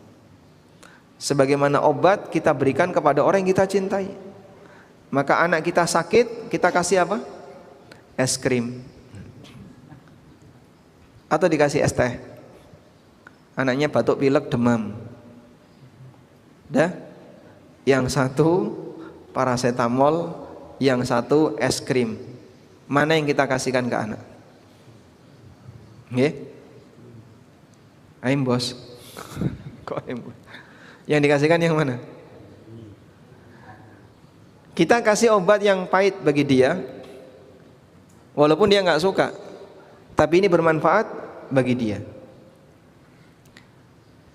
Sebagaimana obat kita berikan kepada orang yang kita cintai. Maka anak kita sakit, kita kasih apa? Es krim. Atau dikasih es teh. Anaknya batuk pilek demam. Dah? Yang satu paracetamol, yang satu es krim. Mana yang kita kasihkan ke anak? Nggih? Aim bos. Kok aim bos? Yang dikasihkan yang mana? Kita kasih obat yang pahit bagi dia, walaupun dia nggak suka, tapi ini bermanfaat bagi dia.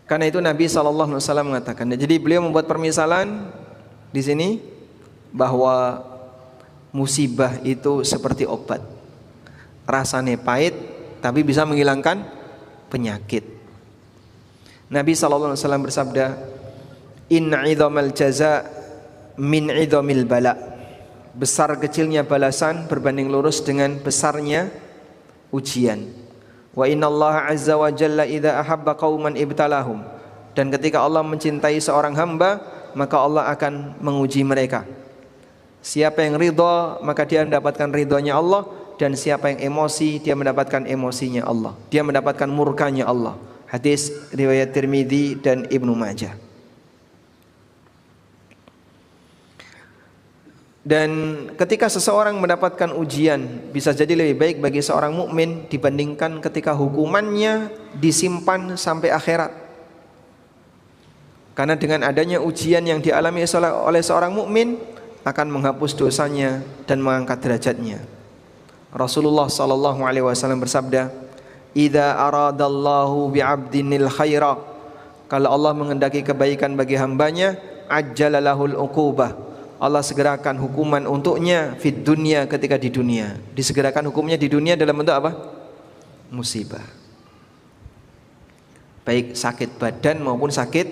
Karena itu Nabi SAW mengatakan. Jadi beliau membuat permisalan di sini bahwa musibah itu seperti obat, rasanya pahit, tapi bisa menghilangkan penyakit. Nabi SAW bersabda, Inna idhamal jaza' min idhamil bala, besar kecilnya balasan berbanding lurus dengan besarnya ujian. Wa innallaha azza wa jalla idza ahabba qauman ibtalahum. Dan ketika Allah mencintai seorang hamba, maka Allah akan menguji mereka. Siapa yang ridha, maka dia mendapatkan ridhonya Allah, dan siapa yang emosi, dia mendapatkan emosinya Allah. Dia mendapatkan murkanya Allah. Hadis riwayat Tirmidzi dan Ibnu Majah. Dan ketika seseorang mendapatkan ujian, bisa jadi lebih baik bagi seorang mukmin dibandingkan ketika hukumannya disimpan sampai akhirat. Karena dengan adanya ujian yang dialami oleh seorang mukmin akan menghapus dosanya dan mengangkat derajatnya. Rasulullah sallallahu alaihi wasallam bersabda, "Idza aradallahu bi'abdinil khaira." Kalau Allah menghendaki kebaikan bagi hambanya, ajjalalahul uqubah. Allah segerakan hukuman untuknya fid dunya, ketika di dunia. Disegerakan hukumnya di dunia dalam bentuk apa? Musibah. Baik sakit badan maupun sakit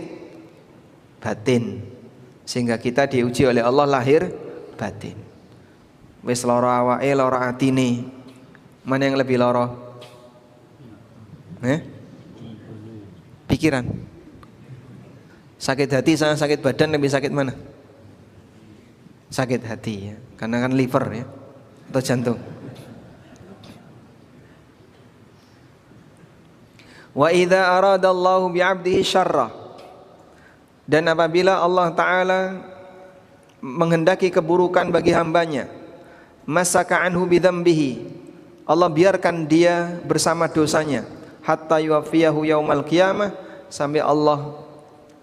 batin. Sehingga kita diuji oleh Allah lahir batin. Wis lara awake, lara atine. Mana yang lebih lara? Pikiran. Sakit hati sama sakit badan lebih sakit mana? Sakit hati ya, karena kan liver ya, atau jantung. Wa idza aradallahu bi'abdihi syarra. Dan apabila Allah Ta'ala menghendaki keburukan bagi hambanya, masaka anhu bidzambihi, Allah biarkan dia bersama dosanya, hatta yuwaffiyahu yaumal qiyamah, sampai Allah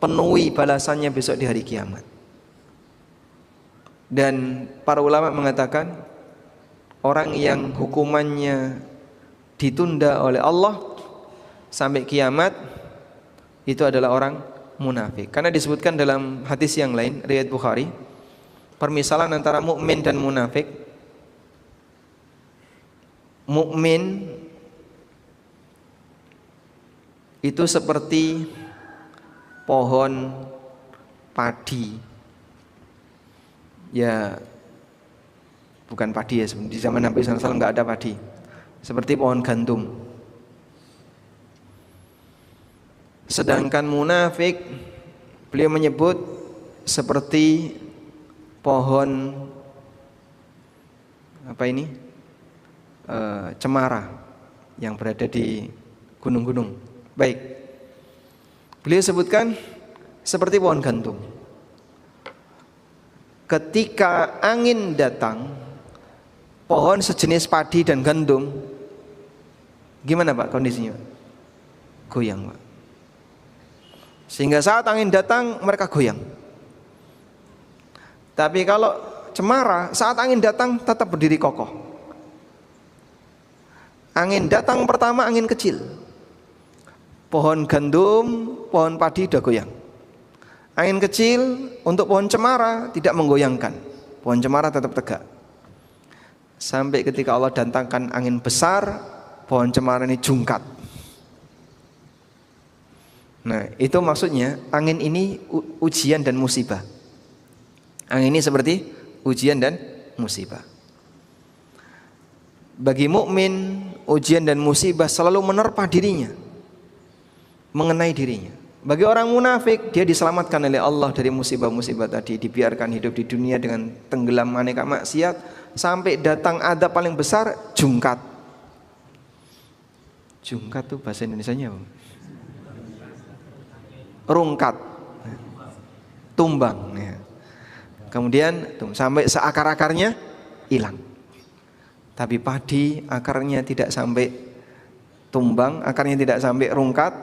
penuhi balasannya besok di hari kiamat. Dan para ulama mengatakan orang yang hukumannya ditunda oleh Allah sampai kiamat itu adalah orang munafik. Karena disebutkan dalam hadis yang lain riwayat Bukhari, permisalan antara mukmin dan munafik. Mukmin itu seperti pohon padi. Ya bukan padi ya, di zaman Nabi SAW nggak ada padi. Seperti pohon gandum. Sedangkan munafik, beliau menyebut seperti pohon apa ini? Cemara yang berada di gunung-gunung. Baik. Beliau sebutkan seperti pohon gandum. Ketika angin datang, pohon sejenis padi dan gandum, gimana Pak kondisinya? Goyang Pak. Sehingga saat angin datang mereka goyang. Tapi kalau cemara, saat angin datang tetap berdiri kokoh. Angin datang pertama angin kecil, pohon gandum, pohon padi udah goyang. Angin kecil untuk pohon cemara tidak menggoyangkan, pohon cemara tetap tegak. Sampai ketika Allah datangkan angin besar, pohon cemara ini jungkat. Nah itu maksudnya angin ini ujian dan musibah. Angin ini seperti ujian dan musibah. Bagi mukmin ujian dan musibah selalu menerpa dirinya, mengenai dirinya. Bagi orang munafik, dia diselamatkan oleh Allah dari musibah-musibah tadi, dibiarkan hidup di dunia dengan tenggelam aneka maksiat sampai datang adab paling besar, jungkat. Jungkat tuh bahasa Indonesianya apa? Rungkat, tumbang ya. Kemudian sampai seakar-akarnya hilang. Tapi padi akarnya tidak sampai tumbang, akarnya tidak sampai rungkat,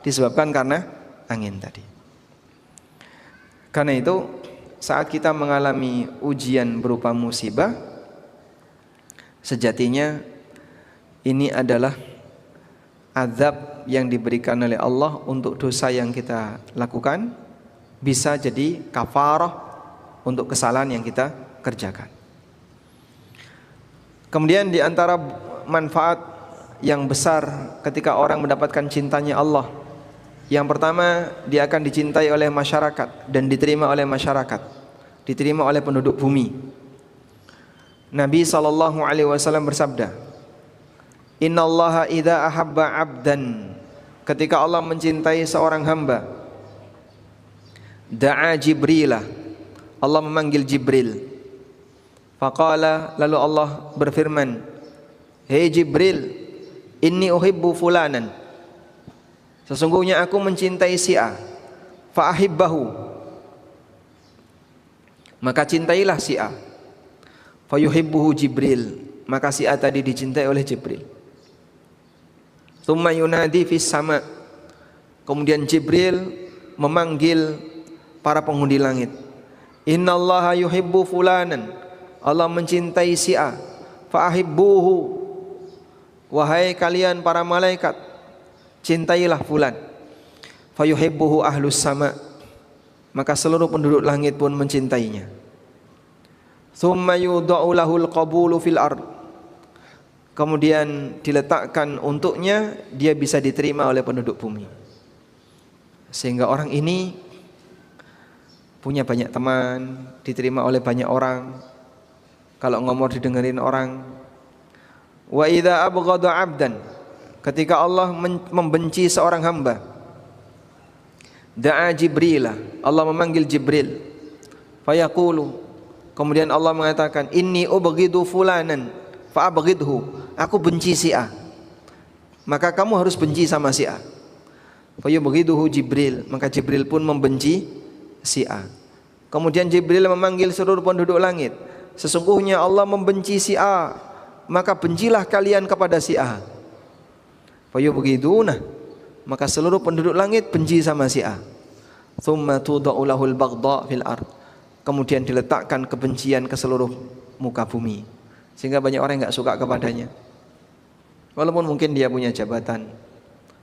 disebabkan karena angin tadi. Karena itu saat kita mengalami ujian berupa musibah, sejatinya ini adalah azab yang diberikan oleh Allah untuk dosa yang kita lakukan, bisa jadi kafarah untuk kesalahan yang kita kerjakan. Kemudian di antara manfaat yang besar ketika orang mendapatkan cintanya Allah, yang pertama, dia akan dicintai oleh masyarakat dan diterima oleh masyarakat, diterima oleh penduduk bumi. Nabi SAW bersabda, Innallaha idza ahabba 'abdan, ketika Allah mencintai seorang hamba, da'a Jibrilah, Allah memanggil Jibril. Faqala, lalu Allah berfirman, hei Jibril, inni uhibbu fulanan, sesungguhnya aku mencintai si A, fa'ahibbahu, maka cintailah si A. Fayuhibbuhu Jibril, maka si A tadi dicintai oleh Jibril. Tsumma yunadi fis sama, kemudian Jibril memanggil para penghuni langit. Innallaha yuhibbu fulanan, Allah mencintai si A, fa'ahibbuhu, wahai kalian para malaikat, cintailah fulan. Fayuhibbuhu ahlus sama, maka seluruh penduduk langit pun mencintainya. Tsumma yudha'u lahul qabulu fil ard, kemudian diletakkan untuknya, dia bisa diterima oleh penduduk bumi. Sehingga orang ini punya banyak teman, diterima oleh banyak orang, kalau ngomong didengerin orang. Wa idza abghada 'abdan, ketika Allah membenci seorang hamba, da'a Jibrilah, Allah memanggil Jibril. Fayaqulu, kemudian Allah mengatakan, inni ubghidu fulanan fa'abghidhu, aku benci si A, maka kamu harus benci sama si A. Fayubghiduhu Jibril, maka Jibril pun membenci si A. Kemudian Jibril memanggil seluruh penduduk langit, sesungguhnya Allah membenci si A, maka bencilah kalian kepada si A. Fayubghiduna, maka seluruh penduduk langit benci sama si A. Tsumma tudha'u lahul baghdha fil ard, kemudian diletakkan kebencian ke seluruh muka bumi, sehingga banyak orang enggak suka kepadanya. Walaupun mungkin dia punya jabatan,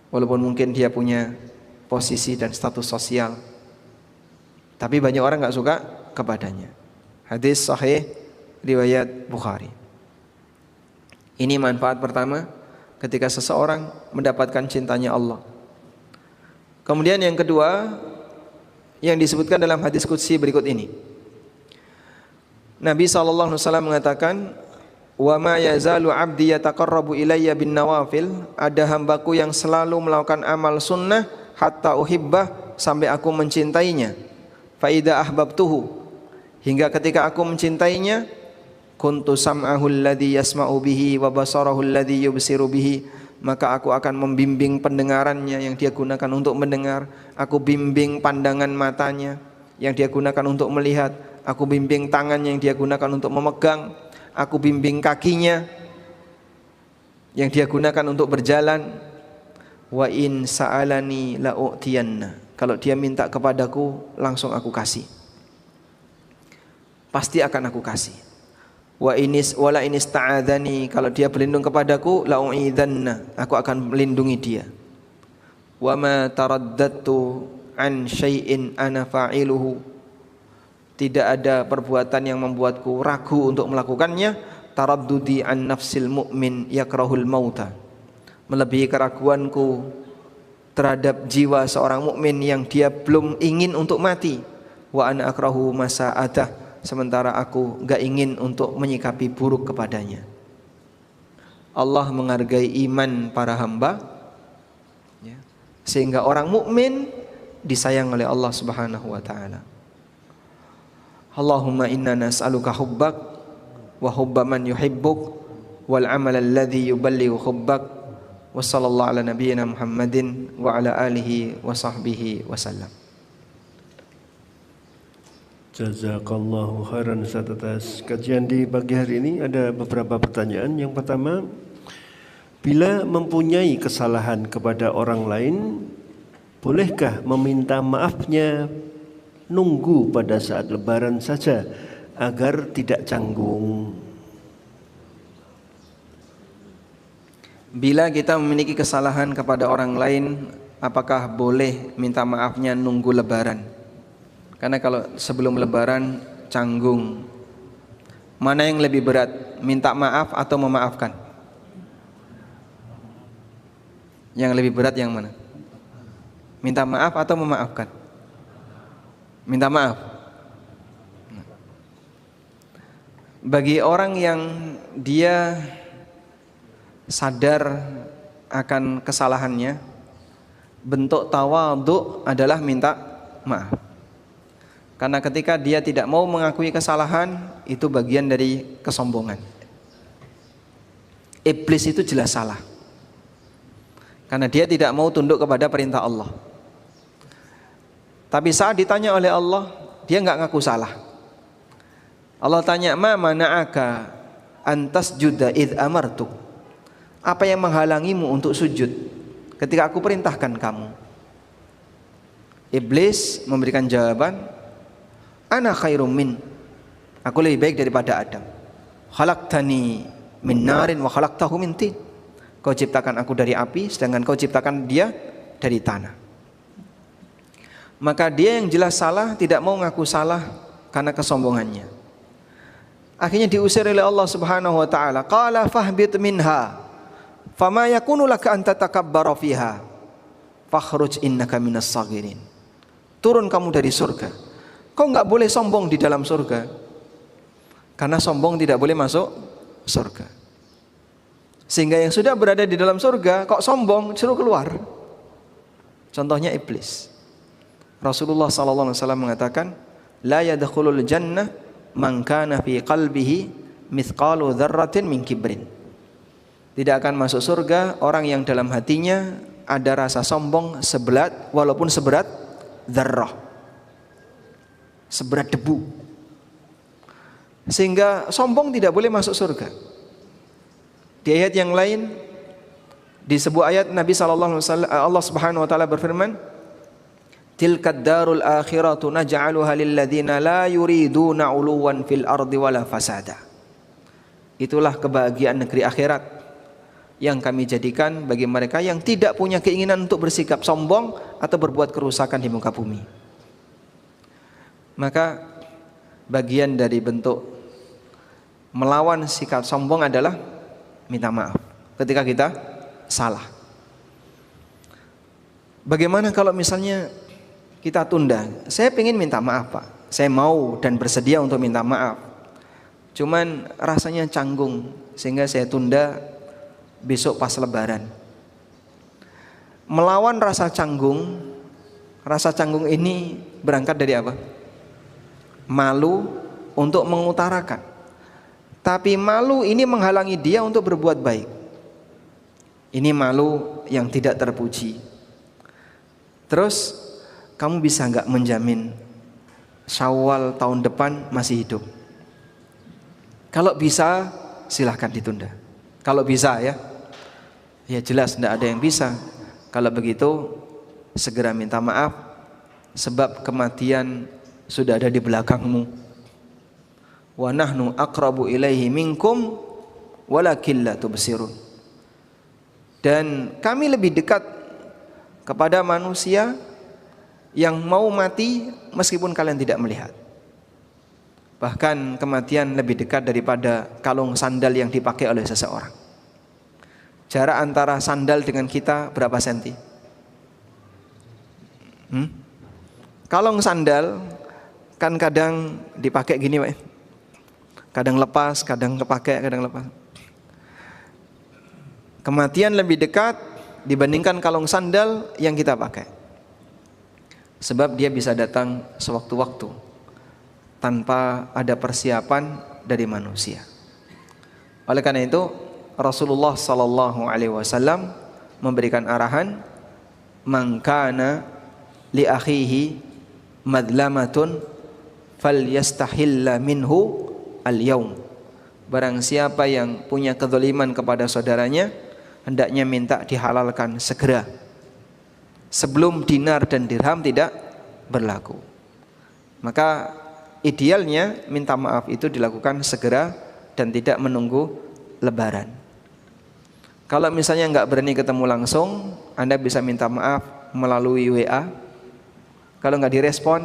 walaupun mungkin dia punya posisi dan status sosial, tapi banyak orang enggak suka kepadanya. Hadis sahih riwayat Bukhari. Ini manfaat pertama ketika seseorang mendapatkan cintanya Allah. Kemudian yang kedua yang disebutkan dalam hadis qudsi berikut ini, Nabi SAW mengatakan, wa ma yazalu abdi yataqarrabu ilayya bin nawafil, ada hambaku yang selalu melakukan amal sunnah hatta uhibbah, sampai aku mencintainya. Fa idza ahbabtuhu, hingga ketika aku mencintainya, kuntu sam'ahu alladhi yasma'u bihi wa basarahu alladhi yubsiru bihi, maka aku akan membimbing pendengarannya yang dia gunakan untuk mendengar, aku bimbing pandangan matanya yang dia gunakan untuk melihat, aku bimbing tangan yang dia gunakan untuk memegang, aku bimbing kakinya yang dia gunakan untuk berjalan. Wa in sa'alani la'u'tiyanna, kalau dia minta kepadaku langsung aku kasih, pasti akan aku kasih. Wa wala in ista'adzani, kalau dia berlindung kepadaku la'u'idzanna, aku akan melindungi dia. Wa ma taraddadtu an syai'in ana fa'iluhu, tidak ada perbuatan yang membuatku ragu untuk melakukannya. Taraddudi an nafsil mu'min yakrahul mauta, melebihi keraguanku terhadap jiwa seorang mukmin yang dia belum ingin untuk mati. Wa ana akrahu masa'adah, sementara aku enggak ingin untuk menyikapi buruk kepadanya. Allah menghargai iman para hamba, ya, sehingga orang mukmin disayang oleh Allah Subhanahu wa taala. Allahumma inna nas'aluka hubbak wa hubba man yuhibbuk wal amal alladhi yuballighu hubbak. Wa sallallahu ala nabiyyina Muhammadin wa ala alihi wa sahbihi wasallam. Jazakallahu khairan atas kajian di pagi hari ini. Ada beberapa pertanyaan. Yang pertama, bila mempunyai kesalahan kepada orang lain, bolehkah meminta maafnya nunggu pada saat lebaran saja agar tidak canggung? Bila kita memiliki kesalahan kepada orang lain, apakah boleh minta maafnya nunggu lebaran? Karena kalau sebelum lebaran canggung, mana yang lebih berat, minta maaf atau memaafkan? Yang lebih berat yang mana? Minta maaf atau memaafkan? Minta maaf. Bagi orang yang dia sadar akan kesalahannya, bentuk tawadhu adalah minta maaf. Karena ketika dia tidak mau mengakui kesalahan, itu bagian dari kesombongan. Iblis itu jelas salah, karena dia tidak mau tunduk kepada perintah Allah. Tapi saat ditanya oleh Allah, dia nggak ngaku salah. Allah tanya, ma mana'aka antas juda id amartuk. Apa yang menghalangimu untuk sujud ketika aku perintahkan kamu? Iblis memberikan jawaban, ana khairum min. Aku lebih baik daripada Adam. Khalaqtani min narin wa khalaqtahu min tin. Kau ciptakan aku dari api, sedangkan kau ciptakan dia dari tanah. Maka dia yang jelas salah tidak mau ngaku salah karena kesombongannya. Akhirnya diusir oleh Allah Subhanahu wa taala. Qala fahbit minha fama yakunu laka an tatakabbara fiha fakhruj innaka minas saghirin. Turun kamu dari surga. Kau enggak boleh sombong di dalam surga. Karena sombong tidak boleh masuk surga. Sehingga yang sudah berada di dalam surga kok sombong, suruh keluar. Contohnya iblis. Rasulullah sallallahu alaihi wasallam mengatakan, la yadkhulul jannah man kana fi qalbihi mithqalu dzarratin min kibrin. Tidak akan masuk surga orang yang dalam hatinya ada rasa sombong seberat, walaupun seberat dzarrah, seberat debu. Sehingga sombong tidak boleh masuk surga. Di ayat yang lain, di sebuah ayat Nabi sallallahu alaihi wasallam, Allah Subhanahu wa taala berfirman, tilkad darul akhiratu naj'aluha lil ladzina la yuriduna 'uluwan fil ardi wala fasada. Itulah kebahagiaan negeri akhirat yang kami jadikan bagi mereka yang tidak punya keinginan untuk bersikap sombong atau berbuat kerusakan di muka bumi. Maka bagian dari bentuk melawan sikap sombong adalah minta maaf ketika kita salah. Bagaimana kalau misalnya kita tunda? Saya ingin minta maaf Pak, saya mau dan bersedia untuk minta maaf, cuman rasanya canggung sehingga saya tunda besok pas lebaran. Melawan rasa canggung ini berangkat dari apa? Malu untuk mengutarakan. Tapi malu ini menghalangi dia untuk berbuat baik. Ini malu yang tidak terpuji. Terus kamu bisa nggak menjamin Syawal tahun depan masih hidup? Kalau bisa silahkan ditunda. Kalau bisa ya jelas tidak ada yang bisa. Kalau begitu segera minta maaf, sebab kematian sudah ada di belakangmu. Wa nahnu aqrabu ilaihi minkum walakin la tubsirun. Dan kami lebih dekat kepada manusia yang mau mati meskipun kalian tidak melihat. Bahkan kematian lebih dekat daripada kalung sandal yang dipakai oleh seseorang. Jarak antara sandal dengan kita berapa senti? Kalung sandal kan kadang dipakai gini Pak. Kadang lepas, kadang kepakai, kadang lepas. Kematian lebih dekat dibandingkan kalung sandal yang kita pakai. Sebab dia bisa datang sewaktu-waktu tanpa ada persiapan dari manusia. Oleh karena itu Rasulullah sallallahu alaihi wasallam memberikan arahan, man kana li akhihi madlamatun falyastahilla minhu al-yaum. Barang siapa yang punya kezaliman kepada saudaranya, hendaknya minta dihalalkan segera, sebelum dinar dan dirham tidak berlaku. Maka idealnya minta maaf itu dilakukan segera dan tidak menunggu lebaran. Kalau misalnya nggak berani ketemu langsung, Anda bisa minta maaf melalui WA. Kalau nggak direspon,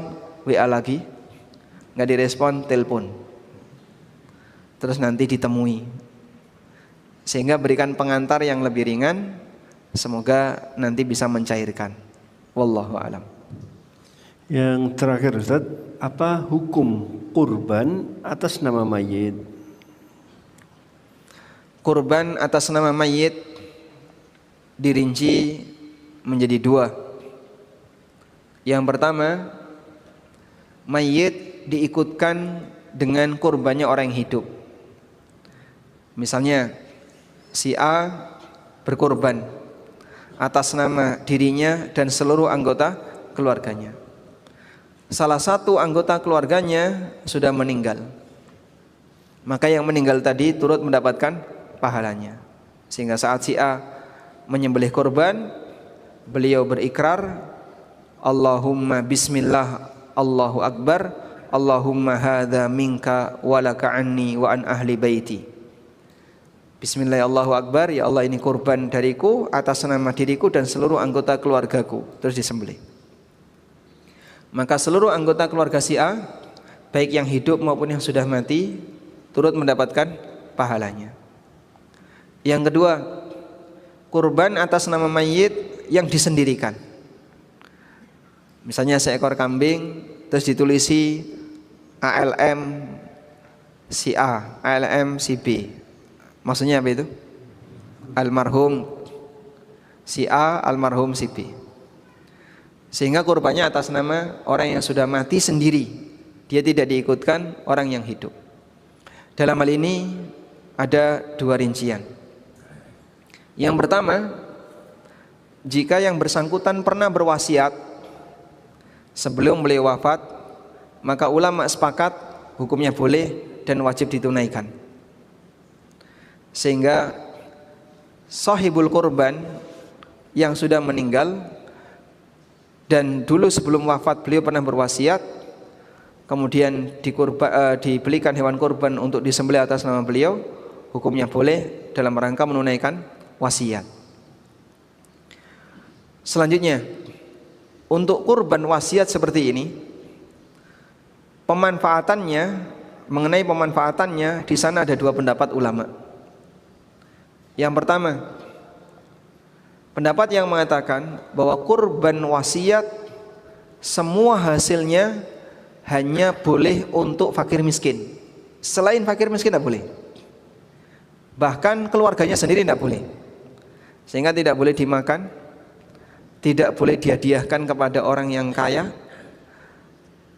WA lagi. Nggak direspon, telepon. Terus nanti ditemui. Sehingga berikan pengantar yang lebih ringan, semoga nanti bisa mencairkan. Wallahu a'lam. Yang terakhir Ustaz, apa hukum kurban atas nama mayit? kurban atas nama mayit dirinci menjadi dua. Yang pertama, mayit diikutkan dengan kurbannya orang yang hidup. Misalnya si A berkurban atas nama dirinya dan seluruh anggota keluarganya. Salah satu anggota keluarganya sudah meninggal, maka yang meninggal tadi turut mendapatkan pahalanya. Sehingga saat si A menyembelih kurban, beliau berikrar, Allahumma bismillah, Allahu akbar, Allahumma hadza minka walaka anni wa an ahli baiti. Bismillah, Allahu akbar, ya Allah ini kurban dariku atas nama diriku dan seluruh anggota keluargaku. Terus disembelih. Maka seluruh anggota keluarga si A, baik yang hidup maupun yang sudah mati, turut mendapatkan pahalanya. Yang kedua, kurban atas nama mayit yang disendirikan. Misalnya seekor kambing, terus ditulisi ALM si A, ALM si B. Maksudnya apa itu? Almarhum si A, almarhum si B. Sehingga kurbannya atas nama orang yang sudah mati sendiri. Dia tidak diikutkan orang yang hidup. Dalam hal ini ada dua rincian. Yang pertama, jika yang bersangkutan pernah berwasiat sebelum beliau wafat, maka ulama sepakat hukumnya boleh dan wajib ditunaikan. Sehingga sahibul kurban yang sudah meninggal dan dulu sebelum wafat beliau pernah berwasiat, kemudian dibelikan hewan kurban untuk disembelih atas nama beliau, hukumnya boleh dalam rangka menunaikan wasiat. Selanjutnya, untuk kurban wasiat seperti ini, mengenai pemanfaatannya di sana ada dua pendapat ulama. Yang pertama, pendapat yang mengatakan bahwa kurban wasiat semua hasilnya hanya boleh untuk fakir miskin. Selain fakir miskin tidak boleh. Bahkan keluarganya sendiri tidak boleh. Sehingga tidak boleh dimakan, tidak boleh dihadiahkan kepada orang yang kaya,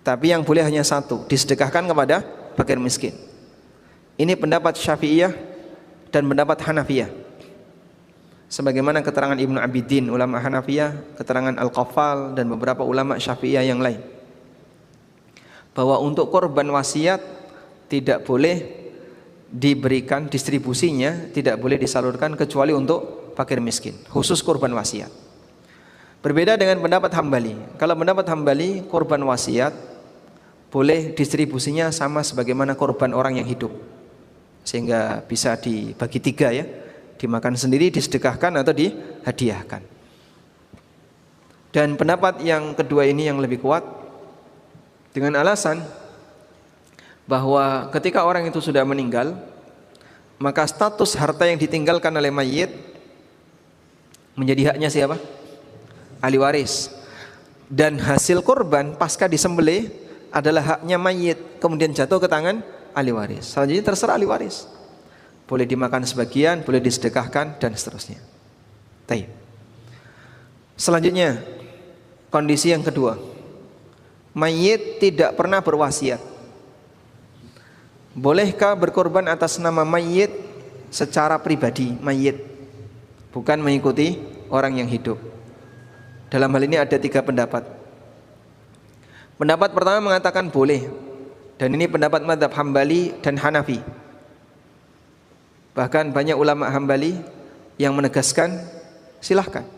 tapi yang boleh hanya satu, disedekahkan kepada fakir miskin. Ini pendapat Syafi'iyah dan pendapat Hanafiyah. Sebagaimana keterangan Ibnu Abidin ulama Hanafiyah, keterangan Al-Qaffal dan beberapa ulama Syafi'iyah yang lain, bahwa untuk korban wasiat tidak boleh diberikan distribusinya, tidak boleh disalurkan kecuali untuk fakir miskin, khusus korban wasiat. Berbeda dengan pendapat Hambali. Kalau pendapat Hambali, korban wasiat boleh distribusinya sama sebagaimana korban orang yang hidup, sehingga bisa dibagi tiga ya, dimakan sendiri, disedekahkan atau dihadiahkan. Dan pendapat yang kedua ini yang lebih kuat, dengan alasan bahwa ketika orang itu sudah meninggal, maka status harta yang ditinggalkan oleh mayit menjadi haknya siapa? Ahli waris. Dan hasil korban pasca disembelih adalah haknya mayit, kemudian jatuh ke tangan ahli waris. Selanjutnya terserah ahli waris, boleh dimakan sebagian, boleh disedekahkan dan seterusnya. Baik. Selanjutnya, kondisi yang kedua, mayit tidak pernah berwasiat. Bolehkah berkorban atas nama mayit secara pribadi, mayit, bukan mengikuti orang yang hidup? Dalam hal ini ada tiga pendapat. Pendapat pertama mengatakan boleh, dan ini pendapat mazhab Hambali dan Hanafi. Bahkan banyak ulama Hambali yang menegaskan silahkan,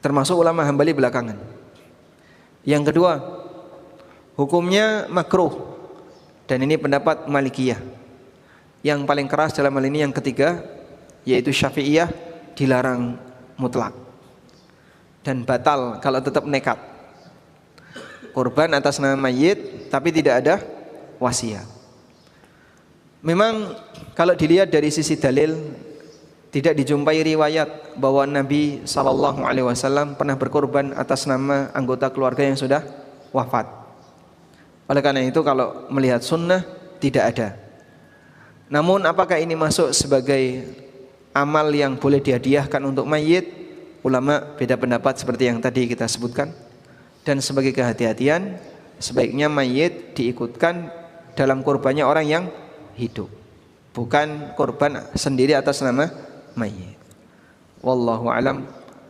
termasuk ulama Hambali belakangan. Yang kedua, hukumnya makruh, dan ini pendapat Malikiyah. Yang paling keras dalam hal ini yang ketiga, yaitu Syafi'iyah, dilarang mutlak dan batal kalau tetap nekat. Korban atas nama mayit tapi tidak ada wasiat. Memang kalau dilihat dari sisi dalil, tidak dijumpai riwayat bahwa Nabi SAW pernah berkorban atas nama anggota keluarga yang sudah wafat. Oleh karena itu kalau melihat sunnah tidak ada. Namun apakah ini masuk sebagai amal yang boleh dihadiahkan untuk mayit? Ulama beda pendapat seperti yang tadi kita sebutkan. Dan sebagai kehati-hatian, sebaiknya mayit diikutkan dalam kurbannya orang yang hidup, bukan kurban sendiri atas nama mayit. Wallahu alam.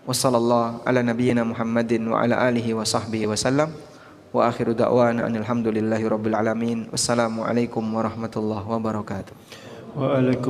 Wassallallahu ala nabiyyina Muhammadin wa ala alihi wa sahbihi wasallam. Wa akhiru da'wana alhamdulillahi rabbil alamin. Wassalamualaikum warahmatullahi wabarakatuh. Waalaikumsalam.